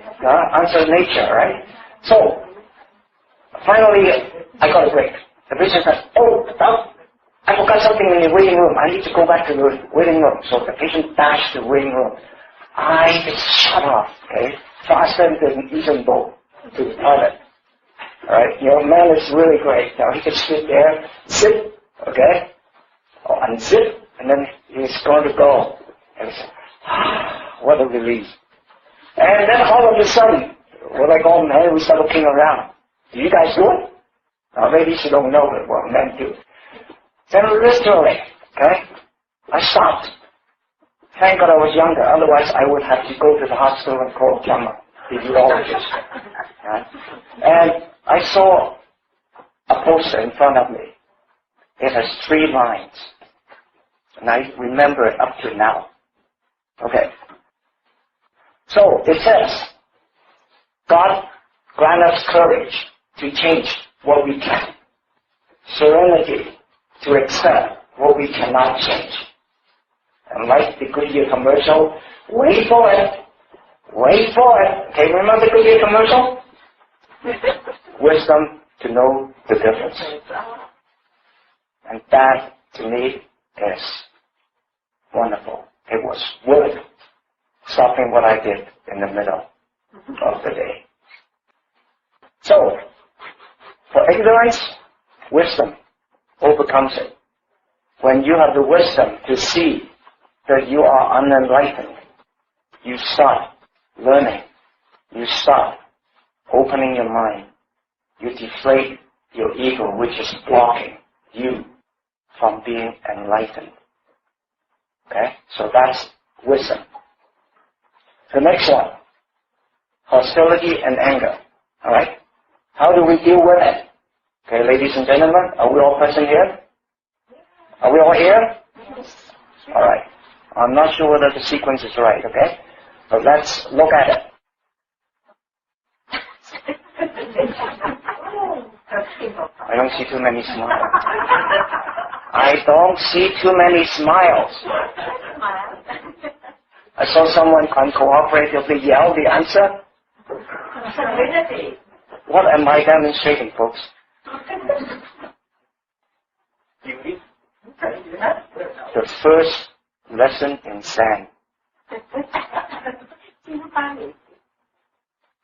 answer nature, right? So, finally, I got a break. The patient said, I forgot something in the waiting room. I need to go back to the waiting room. So the patient dashed to the waiting room. I just shut off, okay, faster than even go to the toilet. Alright, man is really great. Now he can sit there, zip, okay, or unzip, and then he's going to go. And he said, what a relief. And then all of a sudden, we're like all men, we start looking around. Do you guys do it? Now ladies, you don't know it, well, men do. Then literally, okay, I stopped. Thank God I was younger, otherwise I would have to go to the hospital and call Gemma, the urologist. Right? And I saw a poster in front of me. It has 3 lines. And I remember it up to now. Okay. So it says, God grant us courage to change what we can. Serenity to accept what we cannot change. And like the Goodyear commercial, wait for it. Okay, remember the Goodyear commercial? Wisdom to know the difference. And that, to me, is wonderful. It was worth stopping what I did in the middle of the day. So, for ignorance, wisdom overcomes it. When you have the wisdom to see that you are unenlightened, you start learning. You start opening your mind. You deflate your ego, which is blocking you from being enlightened. Okay? So that's wisdom. The next one, hostility and anger. Alright? How do we deal with it? Okay, ladies and gentlemen, are we all present here? Are we all here? Alright. I'm not sure whether the sequence is right, okay? But let's look at it. I don't see too many smiles. I don't see too many smiles. I saw someone uncooperatively yell the answer. Serenity. What am I demonstrating, folks? The first lesson in Zen.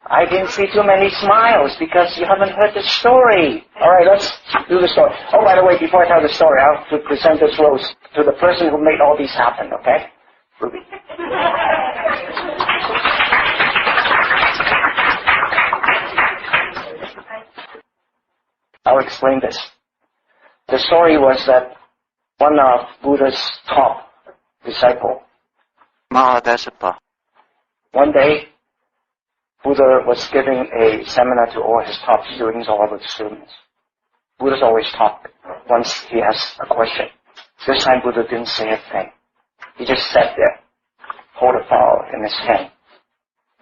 I didn't see too many smiles because you haven't heard the story. All right, let's do the story. Oh, by the way, before I tell the story, I have to present this rose to the person who made all these happen, okay? Ruby. I'll explain this. The story was that one of Buddha's top disciple, Mahadasapa. one day, Buddha was giving a seminar to all his top students, all of the students. Buddha's always talk once he asks a question. This time Buddha didn't say a thing. He just sat there, hold a file in his hand.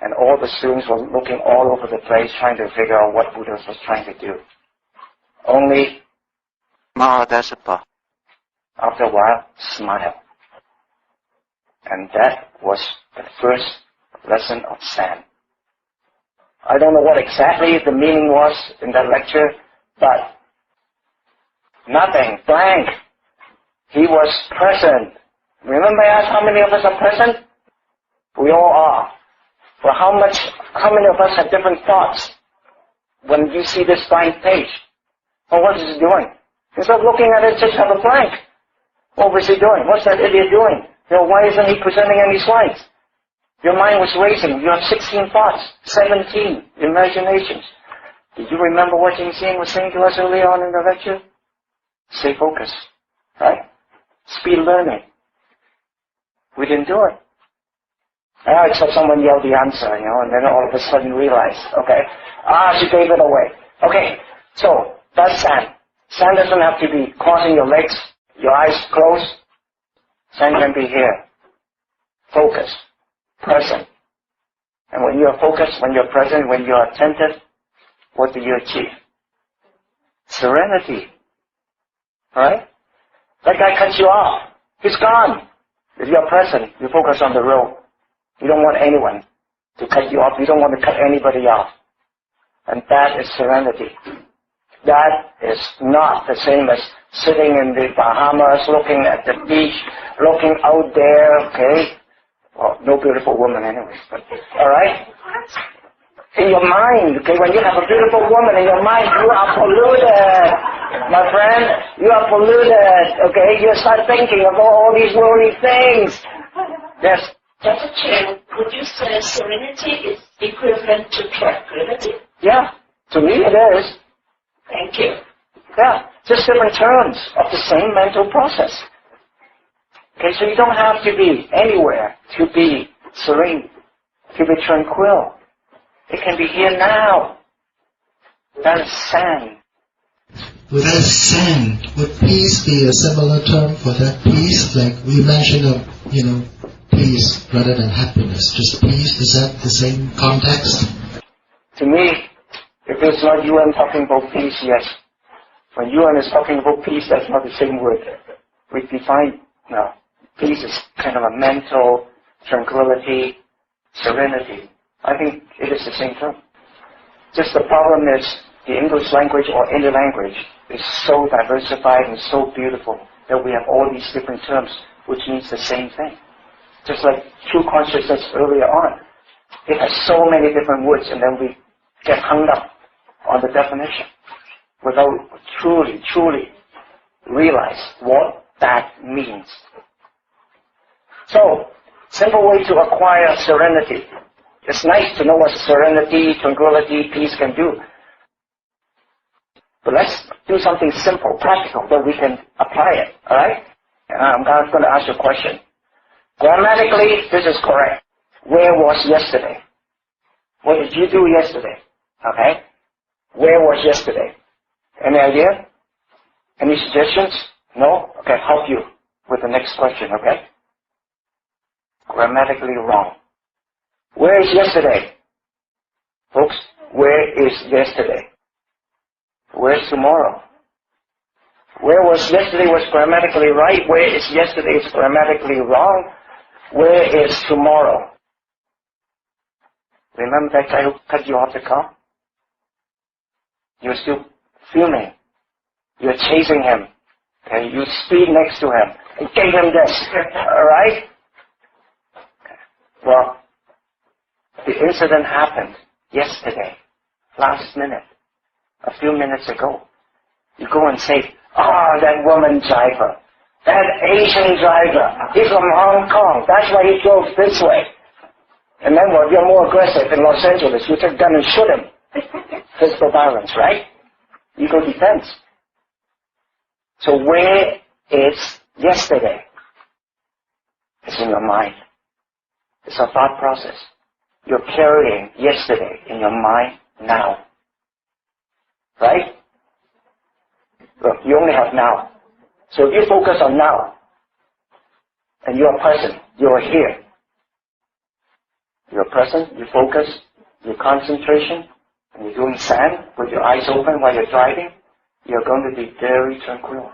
And all the students were looking all over the place trying to figure out what Buddha was trying to do. Only Mahadasapa. after a while, smile. And that was the first lesson of Zen. I don't know what exactly the meaning was in that lecture, but nothing, blank. He was present. Remember I asked how many of us are present? We all are. But how many of us have different thoughts when you see this blank page? Well, what is he doing? Instead of looking at it, just have a blank. What was he doing? What's that idiot doing? Why isn't he presenting any slides? Your mind was racing. You have 16 thoughts, 17 imaginations. Did you remember what Jing Xing was saying to us earlier on in the lecture? Stay focused, right? Speed learning. We didn't do it. I saw someone yell the answer, and then all of a sudden realize, okay, she gave it away. Okay, so that's Zen. Zen doesn't have to be crossing your legs, your eyes closed. Zen can be here. Focused. Present. And when you're focused, when you're present, when you're attentive, what do you achieve? Serenity. Right? That guy cuts you off. He's gone. If you're present, you focus on the road. You don't want anyone to cut you off. You don't want to cut anybody off. And that is serenity. That is not the same as sitting in the Bahamas, looking at the beach, looking out there, okay? Well, no beautiful woman anyway, but, alright? In your mind, okay, when you have a beautiful woman in your mind, you are polluted. My friend, you are polluted, okay? You start thinking of all these worldly things. Yes? Dr. Chen, would you say serenity is equivalent to tranquility? Yeah, to me it is. Thank you. Yeah, just different terms of the same mental process. Okay, so you don't have to be anywhere to be serene, to be tranquil. It can be here now. That is Zen. Would that Zen, would peace be a similar term for that peace? Like we mentioned peace rather than happiness. Just peace, is that the same context? To me, if it's not UN talking about peace, yes. When UN is talking about peace, that's not the same word. We define, no. Peace is kind of a mental tranquility, serenity. I think it is the same term. Just the problem is the English language or any language is so diversified and so beautiful that we have all these different terms which means the same thing. Just like true consciousness earlier on. It has so many different words and then we get hung up on the definition without truly realize what that means. So, simple way to acquire serenity. It's nice to know what serenity, tranquility, peace can do. But let's do something simple, practical, that we can apply it. Alright? I'm going to ask you a question. Grammatically, this is correct. Where was yesterday? What did you do yesterday? Okay? Where was yesterday? Any idea? Any suggestions? No? Okay, help you with the next question, okay? Grammatically wrong. Where is yesterday? Folks, where is yesterday? Where's tomorrow? Where was yesterday was grammatically right? Where is yesterday is grammatically wrong? Where is tomorrow? Remember that guy who cut you off the car? You're still fuming. You're chasing him. Okay, you speed next to him and gave him this. Alright? Well, the incident happened yesterday, last minute, a few minutes ago. You go and say, that woman driver, that Asian driver, he's from Hong Kong, that's why he drove this way. And then well, you're more aggressive in Los Angeles, you take a gun and shoot him. Physical violence, right? Ego defense. So where is yesterday? It's in your mind. It's a thought process. You're carrying yesterday in your mind now. Right? Look, you only have now. So if you focus on now, and you are present, you are here. You're present, you focus, your concentration, and you're doing sand with your eyes open while you're driving, you're going to be very tranquil.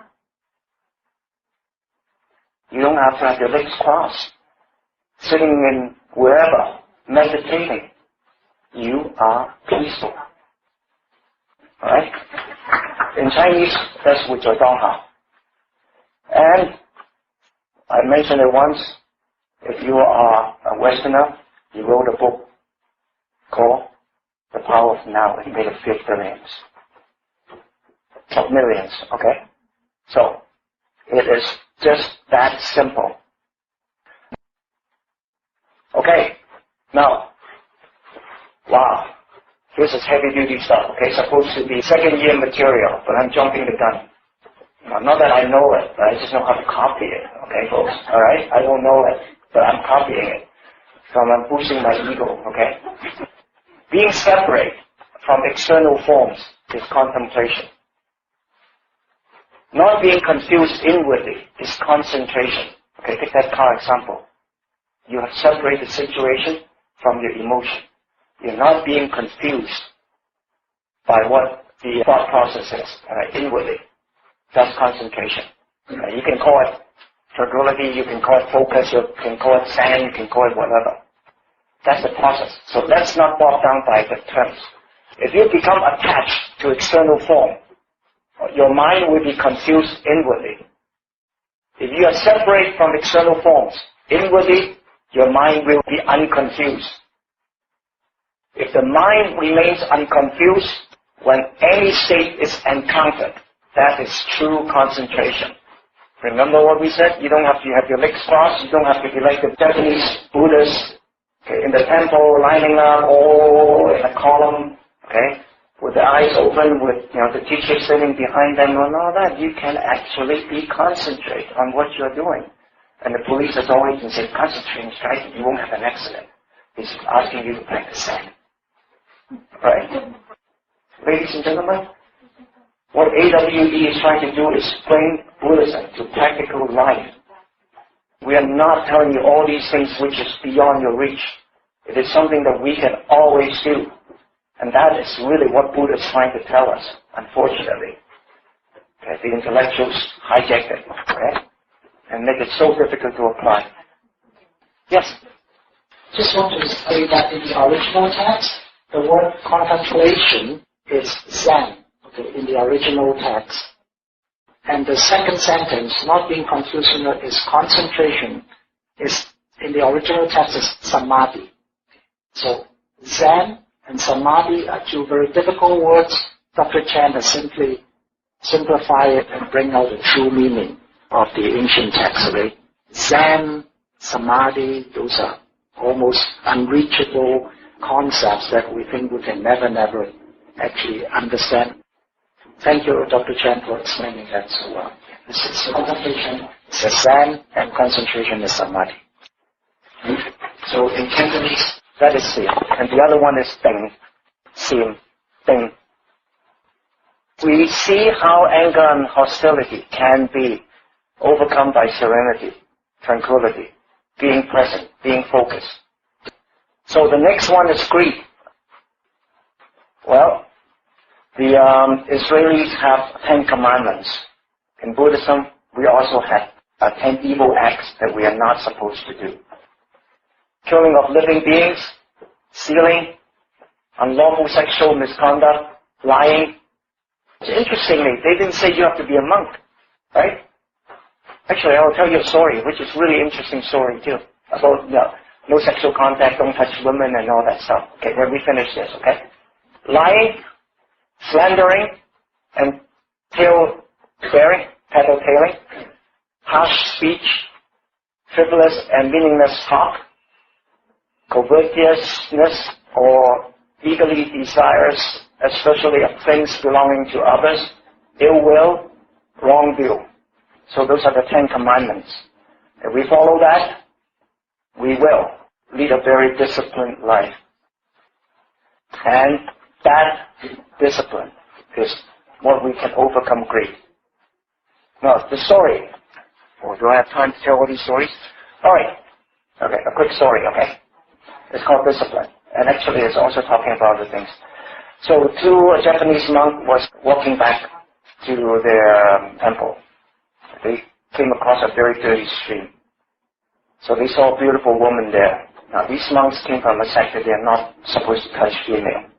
You don't have to have your legs crossed, sitting in wherever, meditating. You are peaceful. Alright? In Chinese, that's 活在当下. And I mentioned it once, if you are a Westerner, you wrote a book called The Power of Now. It made a few billions. Of millions, okay? So, it is just that simple. Okay, now, wow, this is heavy duty stuff, okay? Supposed to be second year material, but I'm jumping the gun. Not that I know it, but I just know how to copy it, okay, folks? Alright? I don't know it, but I'm copying it. So I'm boosting my ego, okay? Being separate from external forms is contemplation. Not being confused inwardly is concentration. Okay, take that car example. You have separated the situation from your emotion. You're not being confused by what the thought process is, inwardly. That's concentration. You can call it tranquility, you can call it focus, you can call it sand, you can call it whatever. That's the process. So let's not bog down by the terms. If you become attached to external form, your mind will be confused inwardly. If you are separate from external forms, inwardly, your mind will be unconfused. If the mind remains unconfused, when any state is encountered, that is true concentration. Remember what we said? You don't have to have your legs crossed. You don't have to be like the Japanese Buddhists, okay, in the temple, lining up, all in a column, okay, with the eyes open, with the teacher sitting behind them and all that. You can actually be concentrate on what you're doing. And the police is always and say, concentrate and strike, you won't have an accident. He's asking you to practice that. Right? Ladies and gentlemen, what AWE is trying to do is bring Buddhism to practical life. We are not telling you all these things which is beyond your reach. It is something that we can always do. And that is really what Buddha is trying to tell us, unfortunately. Okay, the intellectuals hijack it, okay, and make it so difficult to apply. Yes? Just want to say that in the original text, the word contemplation is Zen, okay, in the original text. And the second sentence, not being confused, is concentration, is in the original text is samadhi. So Zen and samadhi are two very difficult words. Dr. Chan has simply simplified it and bring out the true meaning of the ancient text. Right? Zen, samadhi, those are almost unreachable concepts that we think we can never actually understand. Thank you, Dr. Chan, for explaining that so well. This is contemplation, it's Zen, and concentration is samadhi. So in Cantonese, that is Sim, and the other one is Ding, Sim, Ding. We see how anger and hostility can be overcome by serenity, tranquility, being present, being focused. So the next one is greed. Well, the Israelis have 10 commandments. In Buddhism, we also have 10 evil acts that we are not supposed to do. Killing of living beings, stealing, unlawful sexual misconduct, lying. Interestingly, they didn't say you have to be a monk, right? Actually, I will tell you a story, which is really interesting story too, about no sexual contact, don't touch women and all that stuff. Okay, when we finish this, okay? Lying, slandering, and tail-bearing, tattle-tailing, harsh speech, frivolous and meaningless talk, covetousness or eagerly desires, especially of things belonging to others, ill will, wrong view. So those are the 10 commandments. If we follow that, we will lead a very disciplined life. And that discipline is what we can overcome greed. Now, the story. Oh, do I have time to tell all these stories? All right. Okay, a quick story, okay? It's called discipline. And actually, it's also talking about other things. So, a Japanese monk was walking back to their temple. They came across a very dirty stream. So they saw a beautiful woman there. Now, these monks came from a sect that they are not supposed to touch female.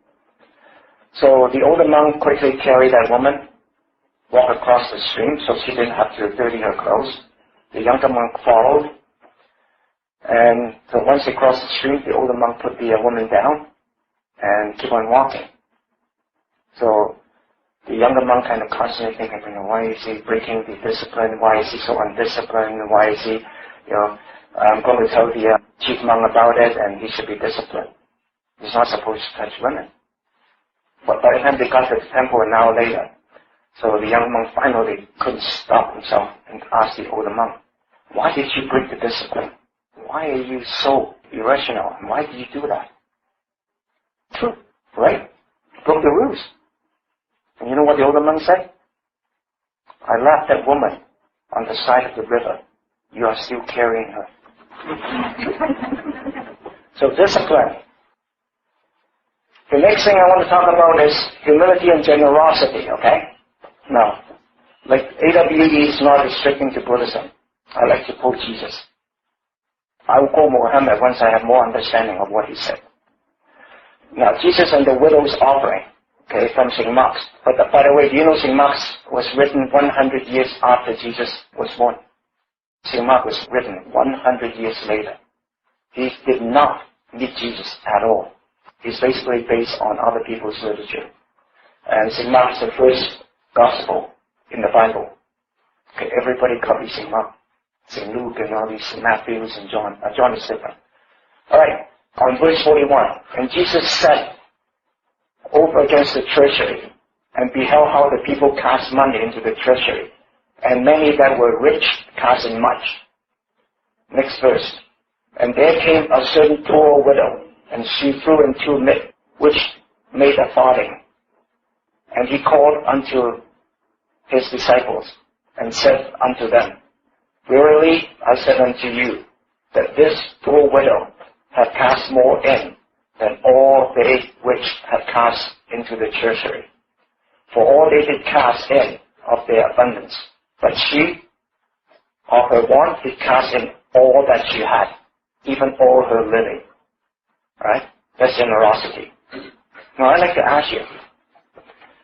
So the older monk quickly carried that woman, walked across the stream so she didn't have to dirty her clothes. The younger monk followed. And so once they crossed the stream, the older monk put the woman down and keep on walking. So the younger monk kind of constantly thinking, why is he breaking the discipline? Why is he so undisciplined? Why is he, I'm going to tell the chief monk about it and he should be disciplined. He's not supposed to touch women. But by the time they got to the temple an hour later, so the young monk finally couldn't stop himself and asked the older monk, why did you break the discipline? Why are you so irrational? And why did you do that? True, right? Broke the rules. And you know what the older monk said? I left that woman on the side of the river. You are still carrying her. So discipline. The next thing I want to talk about is humility and generosity, okay? Now, like AWE is not restricting to Buddhism. I like to quote Jesus. I will quote Muhammad once I have more understanding of what he said. Now, Jesus and the widow's offering, okay, from St. Mark's. But by the way, do you know St. Mark's was written 100 years after Jesus was born? St. Mark was written 100 years later. He did not meet Jesus at all. He's basically based on other people's literature. And St. Mark is the first gospel in the Bible. Okay, everybody copies St. Mark. St. Luke and all these, Matthews and John. John is different. Alright, on verse 41. And Jesus sat over against the treasury and beheld how the people cast money into the treasury. And many that were rich cast in much. Next verse. And there came a certain poor widow, and she threw in 2 mitt, which made a farthing. And he called unto his disciples, and said unto them, Verily I said unto you, that this poor widow hath cast more in than all they which have cast into the treasury. For all they did cast in of their abundance, but she of her want did cast in all that she had, even all her living. Right? That's generosity. Now I'd like to ask you,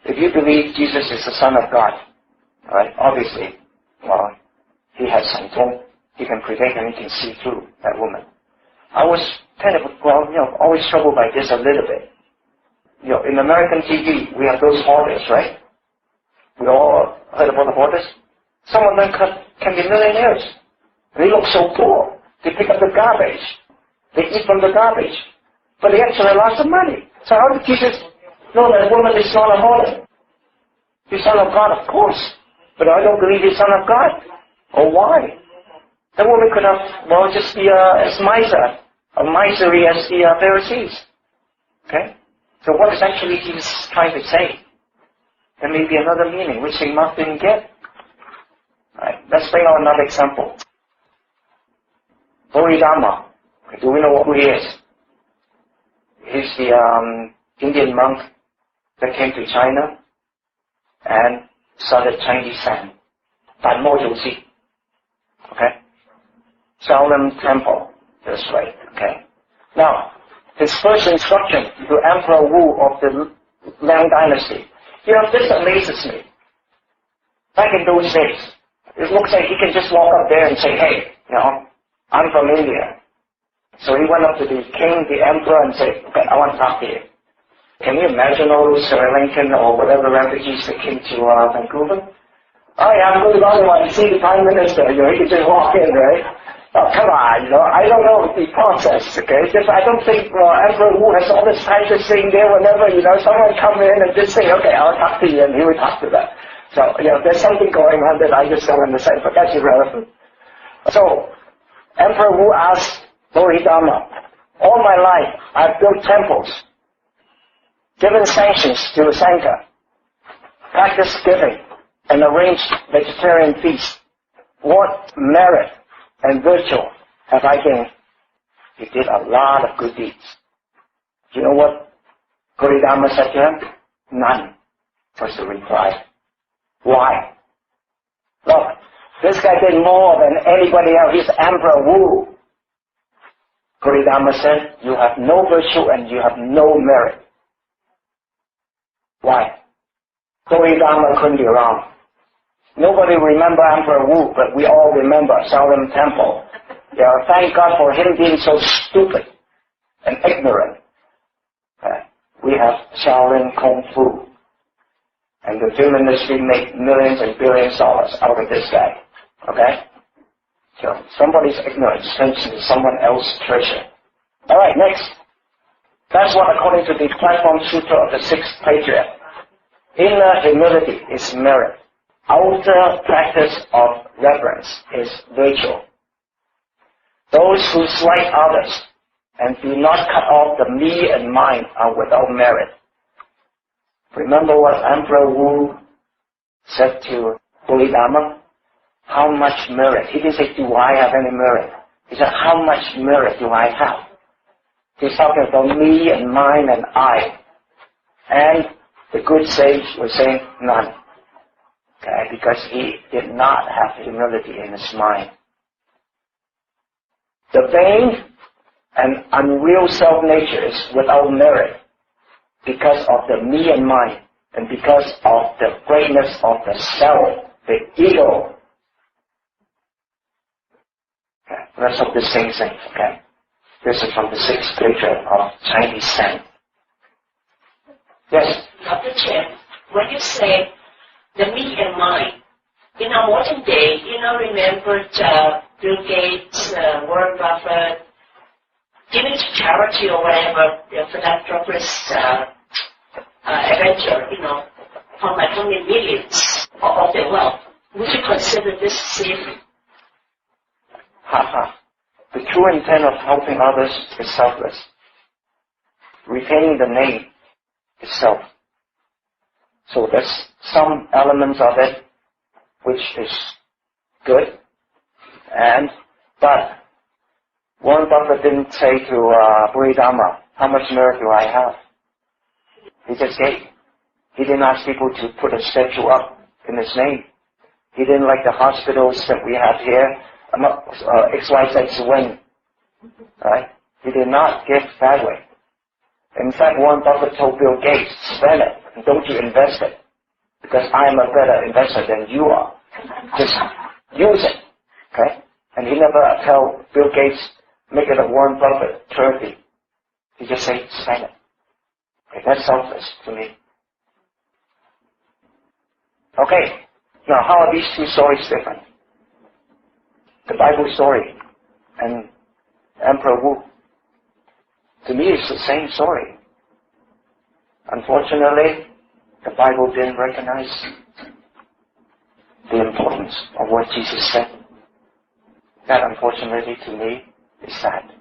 if you believe Jesus is the Son of God, right? Obviously, well, he has Santong, he can predict and he can see through that woman. I was kind of, always troubled by this a little bit. In American TV, we have those hoarders, right? We all heard about the hoarders. Some of them can be millionaires. They look so poor. They pick up the garbage. They eat from the garbage. But they actually have lots of money. So how did Jesus know that woman is not a hoarder? He's Son of God, of course. But I don't believe he's Son of God. Or why? That woman could have, just be as miserly as the Pharisees. Okay? So what is actually Jesus trying to say? There may be another meaning which St. Mark didn't get. Right, let's bring out another example. Bodhidharma. Do we know who he is? He's the Indian monk that came to China and started Chinese sand. 反魔主席. Okay? Shaolin Temple. That's right. Okay? Now, his first instruction to Emperor Wu of the Liang Dynasty. This amazes me. Back in those days, it looks like he can just walk up there and say, hey, I'm from India. So he went up to the king, the emperor, and said, okay, I want to talk to you. Can you imagine all those Sri Lankan or whatever refugees that came to Vancouver? Oh yeah, I'm going to go and see the Prime Minister. He can just walk in, right? Oh, come on, I don't know the process, okay? I don't think Emperor Wu has all this time to sing there whenever, someone come in and just say, okay, I'll talk to you, and he would talk to them. So, there's something going on that I just don't understand, but that's irrelevant. So, Emperor Wu asked Bodhidharma, all my life I've built temples, given sanctions to the Sangha, practiced giving, and arranged vegetarian feasts. What merit and virtue have I gained? He did a lot of good deeds. Do you know what Bodhidharma said to him? None, was the reply. Why? Look, this guy did more than anybody else. He's Emperor Wu. Bodhidharma said, you have no virtue and you have no merit. Why? Bodhidharma couldn't be wrong. Nobody remember Emperor Wu, but we all remember Shaolin Temple. Thank God for him being so stupid and ignorant. We have Shaolin Kung Fu. And the film industry made millions and billions of dollars out of this guy. Okay? So somebody's ignorance turns into someone else's treasure. Alright, next. That's what according to the Platform Sutra of the Sixth Patriarch. Inner humility is merit. Outer practice of reverence is virtue. Those who slight others and do not cut off the me and mine are without merit. Remember what Emperor Wu said to Bodhidharma? How much merit? He didn't say, do I have any merit? He said, how much merit do I have? He's talking about me and mine and I. And the good sage was saying, none. Okay, because he did not have humility in his mind. The vain and unreal self-nature is without merit because of the me and mine and because of the greatness of the self, the ego. Okay, let's hope this same thing, okay? This is from the Sixth Patriarch of Chinese Zen. Yes? Dr. Chen, when you say the me and mine, in our modern day, remember Bill Gates, Warren Buffett, giving to charity or whatever, philanthropist, adventure, how many millions of their wealth. Would you consider this slavery? The true intent of helping others is selfless. Retaining the name is self. So there's some elements of it which is good, but Warren Buffett didn't say to Bodhidharma, how much merit do I have? He just gave. He didn't ask people to put a statue up in his name. He didn't like the hospitals that we have here, XYZ wing. Right? He did not give that way. In fact, Warren Buffett told Bill Gates, spend it, and don't you invest it, because I am a better investor than you are. Just use it. Okay? And he never tell Bill Gates, make it a Warren Buffett trophy. He just say, spend it. Okay, that's selfless to me. Okay, now how are these two stories different? The Bible story and Emperor Wu. To me, it's the same story. Unfortunately, the Bible didn't recognize the importance of what Jesus said. That, unfortunately, to me, is sad.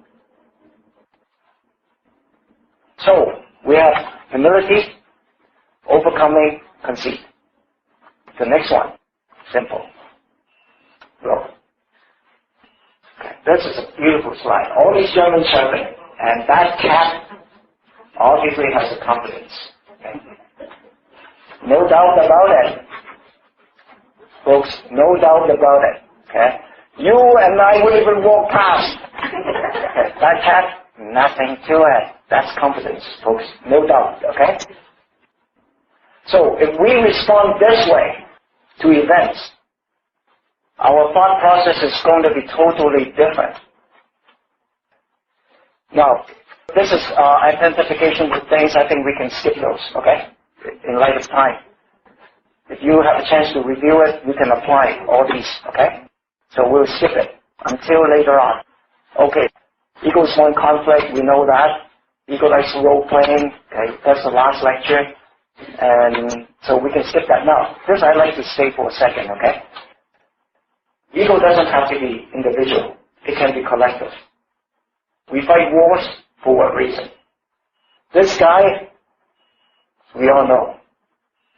So, we have humility, overcoming conceit. The next one, simple. Look. Okay, this is a beautiful slide. All these German Shepherds, and that cat obviously has a confidence. Okay? No doubt about it. Folks, no doubt about it. Okay? You and I would even walk past. Okay? That has nothing to it. That's confidence, folks. No doubt. Okay? So, if we respond this way to events, our thought process is going to be totally different. Now, this is identification with things. I think we can skip those, okay? In light of time. If you have a chance to review it, you can apply all these, okay? So we'll skip it until later on. Okay, ego is one conflict, we know that. Ego likes role-playing, okay? That's the last lecture. And so we can skip that now. This I'd like to stay for a second, okay? Ego doesn't have to be individual. It can be collective. We fight wars for what reason? This guy, we all know,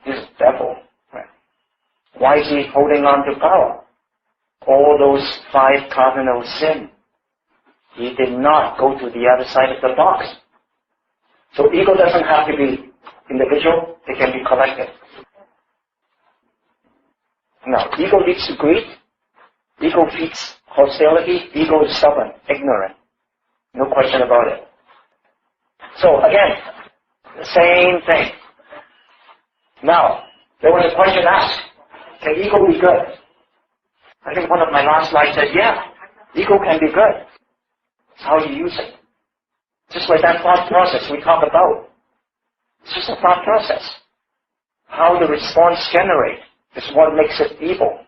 he's a devil. Right? Why is he holding on to power? All those 5 cardinal sins. He did not go to the other side of the box. So ego doesn't have to be individual, it can be collective. Now, ego leads to greed, ego feeds hostility, ego is stubborn, ignorant. No question about it. So again, the same thing. Now, there was a question asked, can ego be good? I think one of my last slides said, yeah, ego can be good. It's how you use it. Just like that thought process we talk about. It's just a thought process. How the response generates is what makes it evil.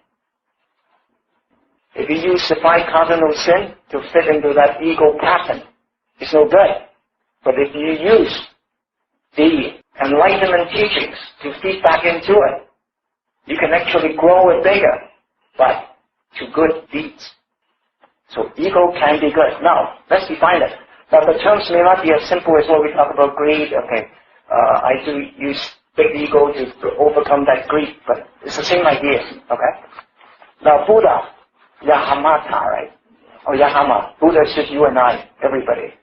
If you use the 5 cardinal sins to fit into that ego pattern, it's no good. But if you use the Enlightenment teachings to feed back into it, you can actually grow it bigger, but to good deeds. So ego can be good. Now, let's define it. Now, the terms may not be as simple as what we talk about greed. Okay, I do use big ego to overcome that greed, but it's the same idea. Okay. Now, Buddha, Yahamata, right? Or Yahama. Buddha is just you and I, everybody.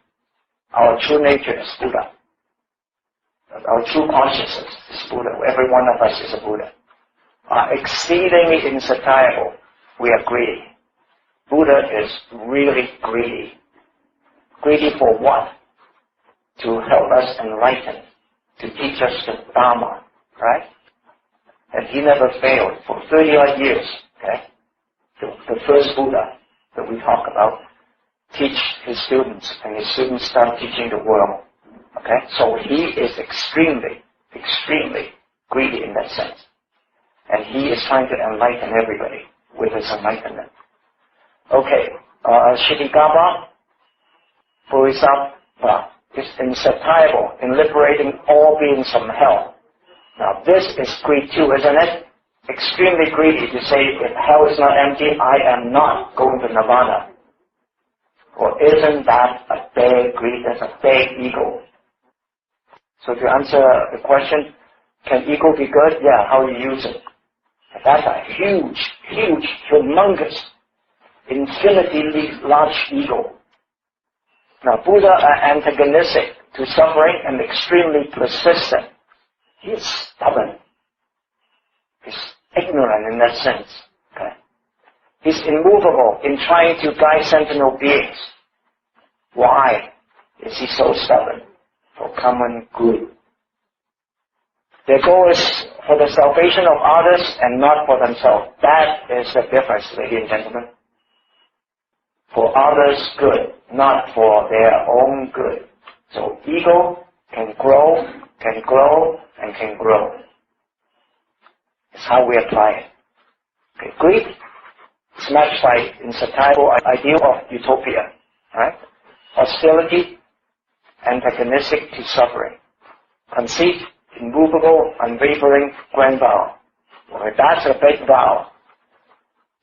Our true nature is Buddha. Our true consciousness is Buddha. Every one of us is a Buddha. Exceedingly insatiable. We are greedy. Buddha is really greedy. Greedy for what? To help us enlighten. To teach us the Dharma. Right? And he never failed for 30-odd years. Okay? The first Buddha that we talk about teach his students, and his students start teaching the world. Okay? So he is extremely, extremely greedy in that sense. And he is trying to enlighten everybody with his enlightenment. Okay, Shittigaba, Bodhisattva, is insatiable in liberating all beings from hell. Now this is greed too, isn't it? Extremely greedy to say, if hell is not empty, I am not going to Nirvana. Or isn't that a big greed? That's a big ego. So to answer the question, can ego be good? Yeah, how you use it. That's a huge, huge, humongous, infinitely large ego. Now, Buddha are antagonistic to suffering and extremely persistent. He is stubborn. He's ignorant in that sense. Okay? He's immovable in trying to guide sentient beings. Why is he so stubborn? For common good. Their goal is for the salvation of others and not for themselves. That is the difference, ladies and gentlemen. For others' good, not for their own good. So ego can grow, and can grow. It's how we apply it. Okay, greed is matched by insatiable ideal of utopia. Right? Hostility, antagonistic to suffering. Conceit, immovable, unwavering, grand vow. Okay, that's a big vow.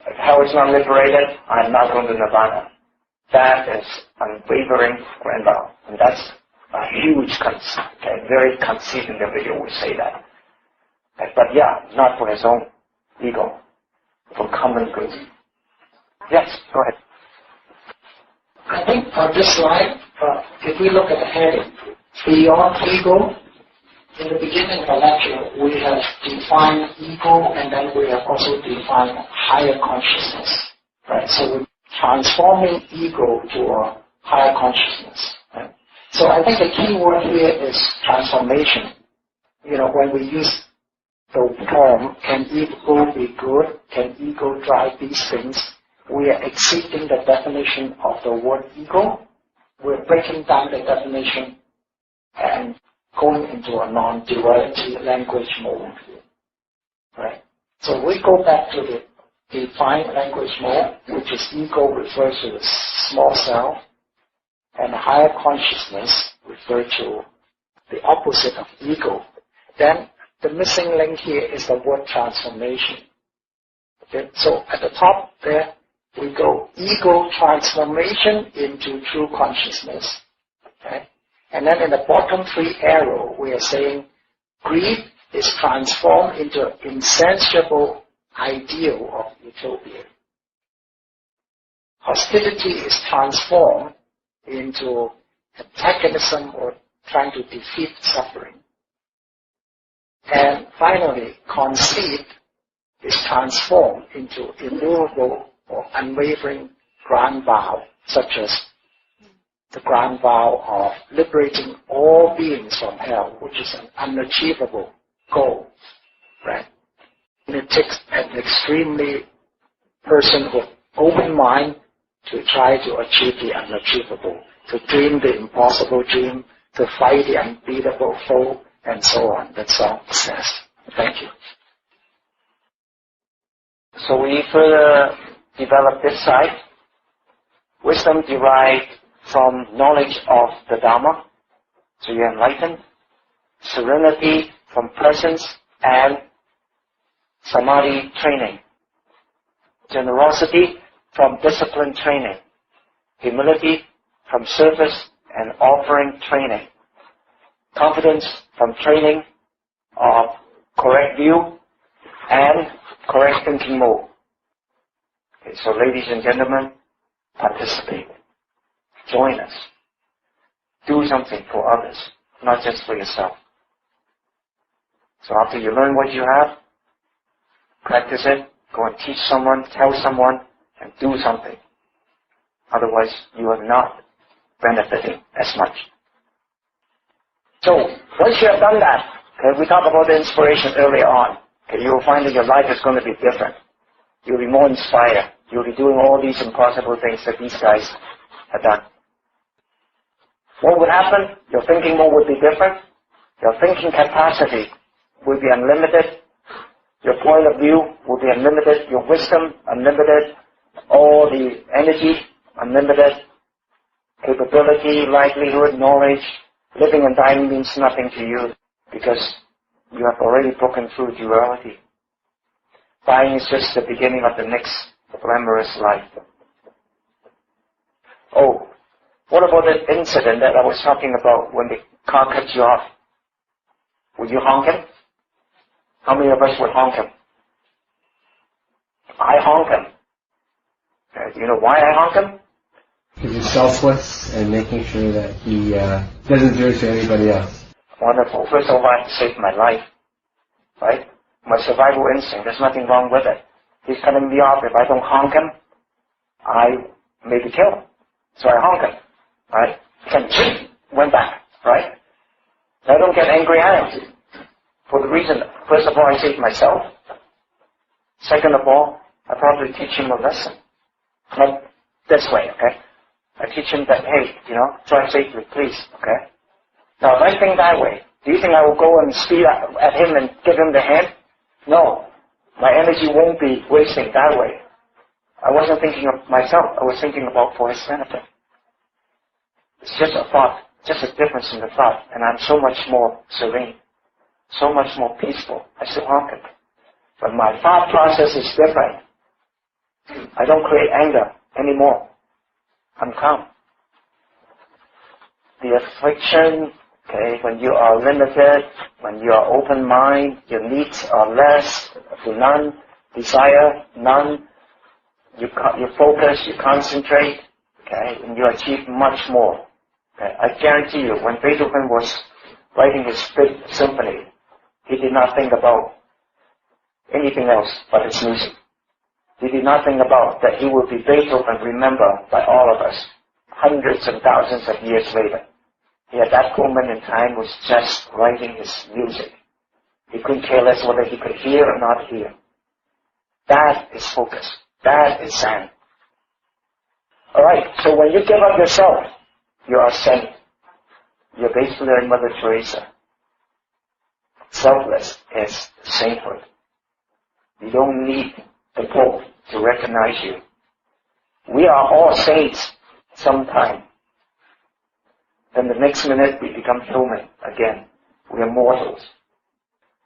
If hell is not liberated, I'm not going to Nirvana. That is unwavering grand vow. And that's a huge conceit. Okay, very conceit individual would say that. Okay, but yeah, not for his own ego, for common good. Yes, go ahead. I think on this slide, if we look at the heading, beyond ego, in the beginning of the lecture, we have defined ego, and then we have also defined higher consciousness. Right? So we're transforming ego to a higher consciousness. Right? So I think the key word here is transformation. When we use the term, can ego be good? Can ego drive these things? We are exceeding the definition of the word ego. We're breaking down the definition and going into a non-duality language mode. Right? So we go back to the defined language mode, which is ego refers to the small self, and higher consciousness refers to the opposite of ego. Then the missing link here is the word transformation. Okay? So at the top there, we go ego transformation into true consciousness. Okay? And then in the bottom three arrow, we are saying greed is transformed into an insensible ideal of utopia. Hostility is transformed into antagonism or trying to defeat suffering. And finally, conceit is transformed into immovable or unwavering grand vow, such as the grand vow of liberating all beings from hell, which is an unachievable goal, right? And it takes an extremely person with open mind to try to achieve the unachievable, to dream the impossible dream, to fight the unbeatable foe, and so on. That's all it says. Thank you. So we further develop this side. Wisdom derived from knowledge of the Dharma, so you're enlightened. Serenity from presence and samadhi training. Generosity from discipline training. Humility from service and offering training. Confidence from training of correct view and correct thinking mode. Okay, so ladies and gentlemen, participate. Join us. Do something for others, not just for yourself. So after you learn what you have, practice it, go and teach someone, tell someone, and do something. Otherwise, you are not benefiting as much. So, once you have done that, okay, we talked about the inspiration earlier on. Okay, you will find that your life is going to be different. You'll be more inspired. You'll be doing all these impossible things that these guys have done. What would happen? Your thinking mode would be different. Your thinking capacity will be unlimited. Your point of view will be unlimited. Your wisdom, unlimited. All the energy, unlimited. Capability, likelihood, knowledge. Living and dying means nothing to you because you have already broken through duality. Dying is just the beginning of the next glamorous life. Oh, what about that incident that I was talking about when the car cut you off? Would you honk him? How many of us would honk him? I honk him. Do you know why I honk him? Because he's selfless and making sure that he doesn't do it to anybody else. Wonderful. First of all, I saved my life. Right? My survival instinct, there's nothing wrong with it. He's cutting me off. If I don't honk him, I may be killed. So I honk him. Right? And went back. Right? I don't get angry at him. For the reason, first of all, I saved myself. Second of all, I probably teach him a lesson. Like this way, okay? I teach him that, hey, drive safely, please, okay? Now, if I think that way, do you think I will go and speed at him and give him the hand? No. My energy won't be wasting that way. I wasn't thinking of myself. I was thinking about for his benefit. It's just a thought, just a difference in the thought, and I'm so much more serene, so much more peaceful. I still honk it. But my thought process is different. I don't create anger anymore. I'm calm. The affliction, okay, when you are limited, when you are open mind, your needs are less to none, desire none, you focus, you concentrate, okay, and you achieve much more. Okay. I guarantee you, when Beethoven was writing his Fifth Symphony, he did not think about anything else but his music. He did not think about that he will be Beethoven remembered by all of us hundreds and thousands of years later. He at that moment in time was just writing his music. He couldn't care less whether he could hear or not hear. That is focus. That is Zen. Alright, so when you give up yourself, you are saint. You're basically like Mother Teresa. Selfless is sainthood. You don't need the Pope to recognize you. We are all saints sometime. Then the next minute we become human again. We are mortals.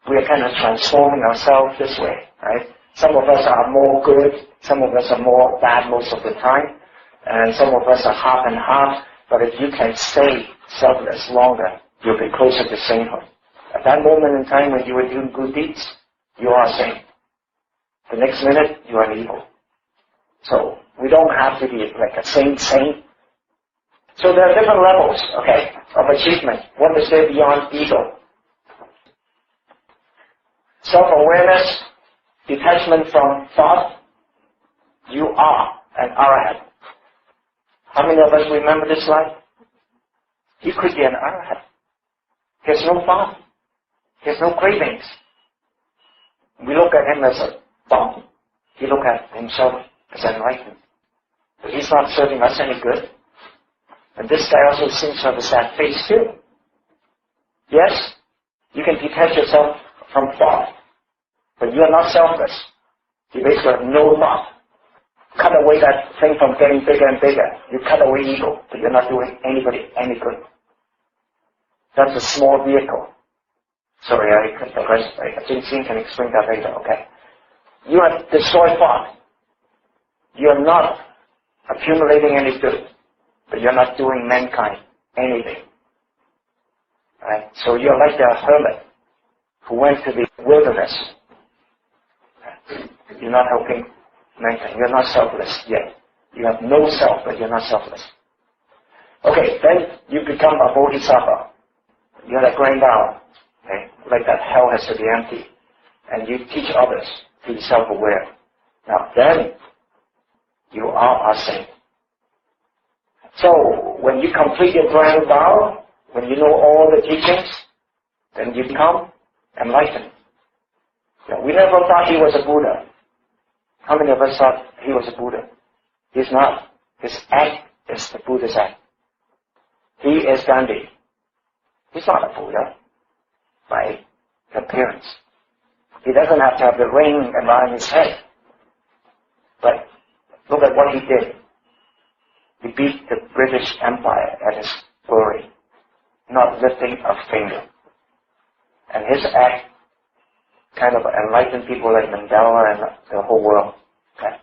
We are kind of transforming ourselves this way, right? Some of us are more good, some of us are more bad most of the time, and some of us are half and half. But if you can stay selfless longer, you'll be closer to sainthood. At that moment in time when you are doing good deeds, you are a saint. The next minute, you are evil. So, we don't have to be like a saint. So there are different levels, okay, of achievement. What is there beyond ego? Self-awareness, detachment from thought. You are an arahat. How many of us remember this slide? You could be an arahat. He has no thought. He has no cravings. We look at him as a bomb. He look at himself as enlightened. But he's not serving us any good. And this guy also seems to have a sad face too. Yes, you can detach yourself from thought, but you are not selfless. You basically have no thought. Cut away that thing from getting bigger and bigger. You cut away ego, but you're not doing anybody any good. That's a small vehicle. Sorry, I think Jing can explain that later, okay? You have destroyed thought. You are not accumulating any good, but you're not doing mankind anything. Right? So you're like the hermit who went to the wilderness. You're not helping mankind. You're not selfless yet. You have no self, but you're not selfless. Okay, then you become a bodhisattva. You're like going down, okay? Like that hell has to be empty. And you teach others to be self-aware. Now then, you are a saint. So, when you complete your grand vow, when you know all the teachings, then you become enlightened. Now, we never thought he was a Buddha. How many of us thought he was a Buddha? He's not. His act is the Buddha's act. He is Gandhi. He's not a Buddha by appearance. He doesn't have to have the ring around his head. But look at what he did. He beat the British Empire at his glory, not lifting a finger. And his act kind of enlightened people like Mandela and the whole world.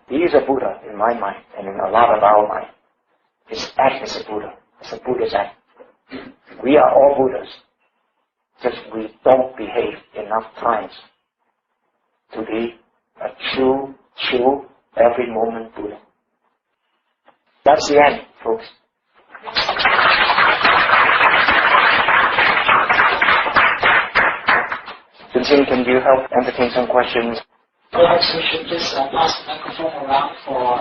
He is a Buddha in my mind and in a lot of our mind. His act is a Buddha. It's a Buddha's act. We are all Buddhas. Just we don't behave enough times to be a true, every moment Buddha. That's the end, folks. Vincent, can you help entertain some questions? Perhaps we should just pass the microphone around for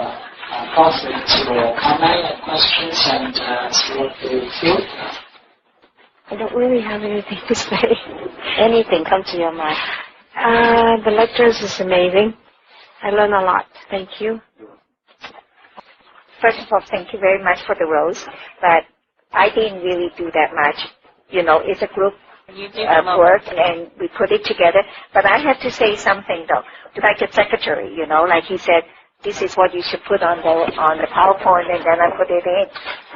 Constance to comment on questions and see what they feel. I don't really have anything to say. Anything come to your mind. The lectures is amazing. I learned a lot. Thank you. First of all, thank you very much for the rose, but I didn't really do that much. You know, it's a group work and we put it together. But I have to say something though, like a secretary, you know, like he said, this is what you should put on the PowerPoint, and then I put it in.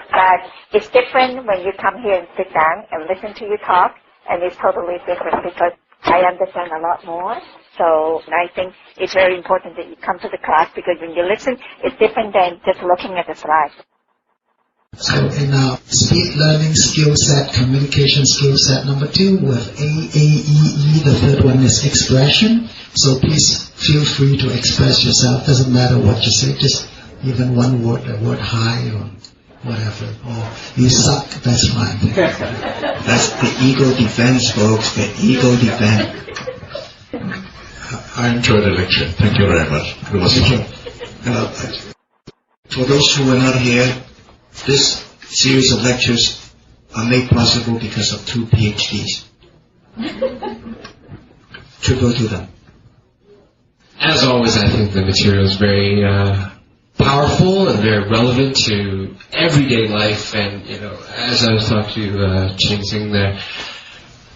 But it's different when you come here and sit down and listen to you talk, and it's totally different because I understand a lot more. So I think it's very important that you come to the class because when you listen, it's different than just looking at the slides. So in our speed learning skill set, communication skill set number 2, we have AAEE. The third one is expression. So please feel free to express yourself. Doesn't matter what you say, just even one word, a word hi or whatever. Or you suck, that's fine. That's the ego defense, folks. The ego defense. I enjoyed the lecture. Thank you very much. It was fun. For those who were not here, this series of lectures are made possible because of 2 PhDs. Triple to them. As always, I think the material is very powerful and very relevant to everyday life. And, as I was talking to Ching Sing there,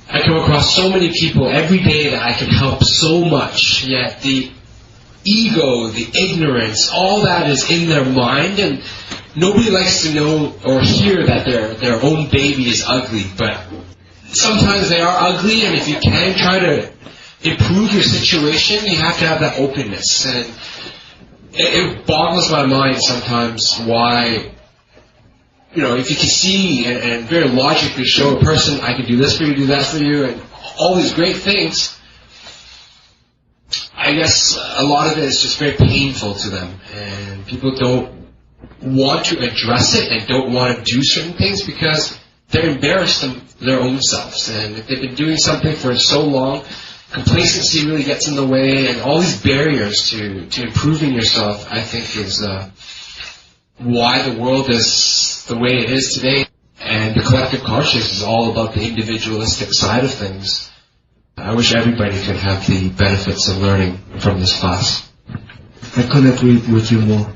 I come across so many people every day that I can help so much, yet the ego, the ignorance, all that is in their mind, and nobody likes to know or hear that their own baby is ugly. But sometimes they are ugly, and if you can try to improve your situation, you have to have that openness. And it boggles my mind sometimes why, if you can see and very logically show a person, I can do this for you, do that for you, and all these great things, I guess a lot of it is just very painful to them. And people don't want to address it and don't want to do certain things because they're embarrassed of their own selves. And if they've been doing something for so long, complacency really gets in the way, and all these barriers to improving yourself, I think, is why the world is the way it is today. And the collective consciousness is all about the individualistic side of things. I wish everybody could have the benefits of learning from this class. I couldn't agree with you more.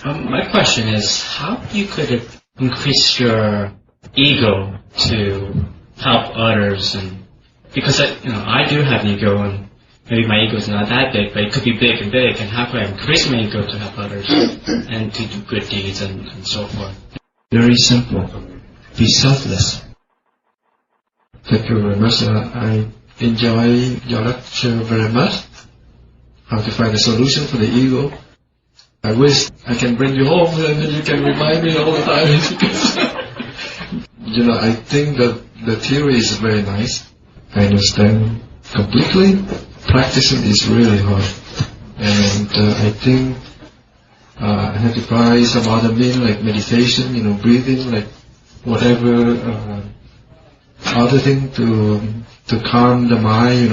My question is, how you could increase your ego to help others? And because I do have an ego, and maybe my ego is not that big, but it could be big. And how could I increase my ego to help others and to do good deeds and so forth? Very simple. Be selfless. Thank you very much. I enjoy your lecture very much. How to find a solution for the ego. I wish I can bring you home and you can remind me all the time. I think that the theory is very nice. I understand completely. Practicing is really hard. And I think I have to try some other means like meditation, breathing, like whatever other thing to calm the mind,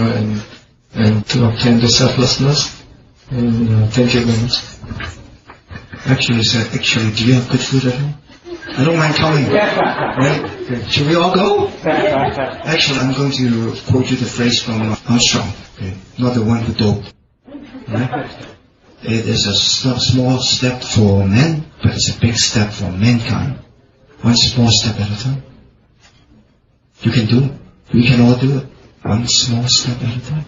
and to obtain the selflessness. And thank you very much. Actually, do you have good food at home? I don't mind coming. Right? Should we all go? Actually, I'm going to quote you the phrase from Armstrong, not the one who doped. Right? It is a small step for men, but it's a big step for mankind. One small step at a time. You can do it. We can all do it. One small step at a time.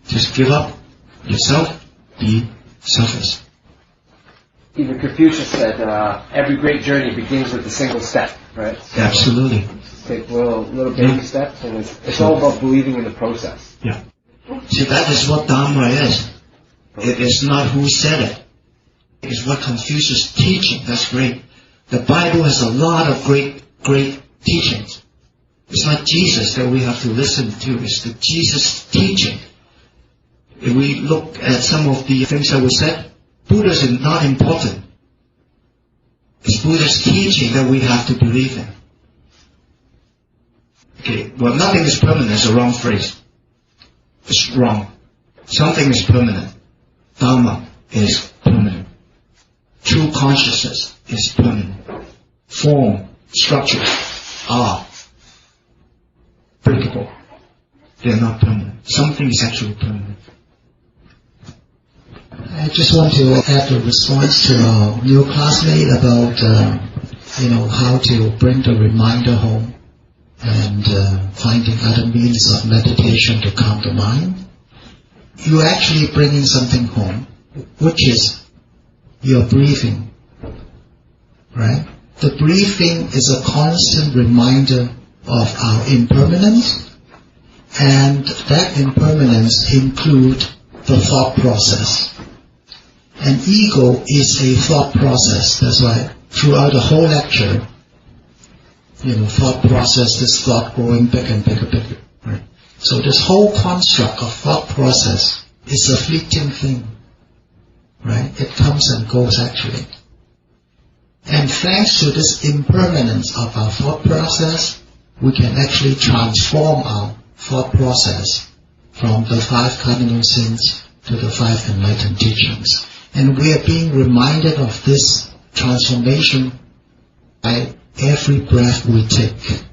Just give up yourself. Be selfless. Even Confucius said every great journey begins with a single step, right? So absolutely. Take little baby steps, and it's all about believing in the process. Yeah. See, that is what Dharma is. It is not who said it. It is what Confucius teaching. That's great. The Bible has a lot of great teachings. It's not Jesus that we have to listen to. It's the Jesus teaching. If we look at some of the things that were said, Buddhism is not important. It's Buddha's teaching that we have to believe in. Okay, well, nothing is permanent is a wrong phrase. It's wrong. Something is permanent. Dharma is permanent. True consciousness is permanent. Form, structure are breakable. They are not permanent. Something is actually permanent. I just want to add a response to our new classmate about, how to bring the reminder home and finding other means of meditation to calm the mind. You're actually bringing something home, which is your breathing, right? The breathing is a constant reminder of our impermanence, and that impermanence includes the thought process. And ego is a thought process. That's why throughout the whole lecture, thought process, this thought growing bigger and bigger, right? So this whole construct of thought process is a fleeting thing, right? It comes and goes actually. And thanks to this impermanence of our thought process, we can actually transform our thought process from the 5 cardinal sins to the 5 enlightened teachings. And we are being reminded of this transformation by every breath we take.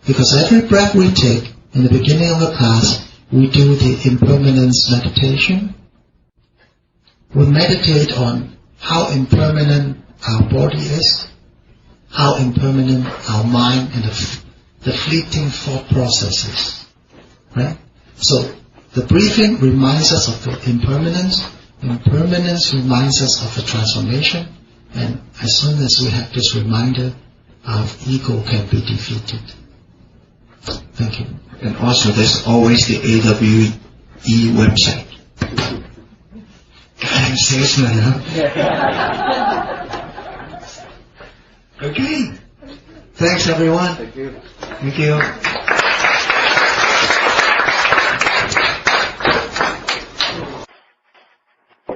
Because every breath we take, in the beginning of the class, we do the impermanence meditation. We meditate on how impermanent our body is, how impermanent our mind and the fleeting thought processes. Right? So the breathing reminds us of the impermanence. Impermanence reminds us of the transformation. And as soon as we have this reminder, our ego can be defeated. Thank you. And also there's always the AWE website. I'm salesman, huh? Okay. Thanks everyone. Thank you. Thank you.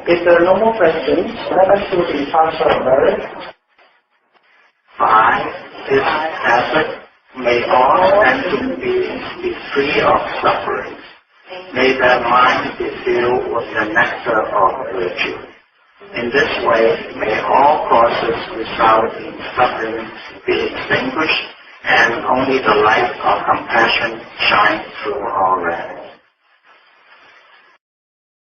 If there are no more questions, let us do the transfer of merit. By this effort, may all sentient beings be free of suffering. May their mind be filled with the nectar of virtue. In this way, may all causes result in suffering be extinguished, and only the light of compassion shine through all realms.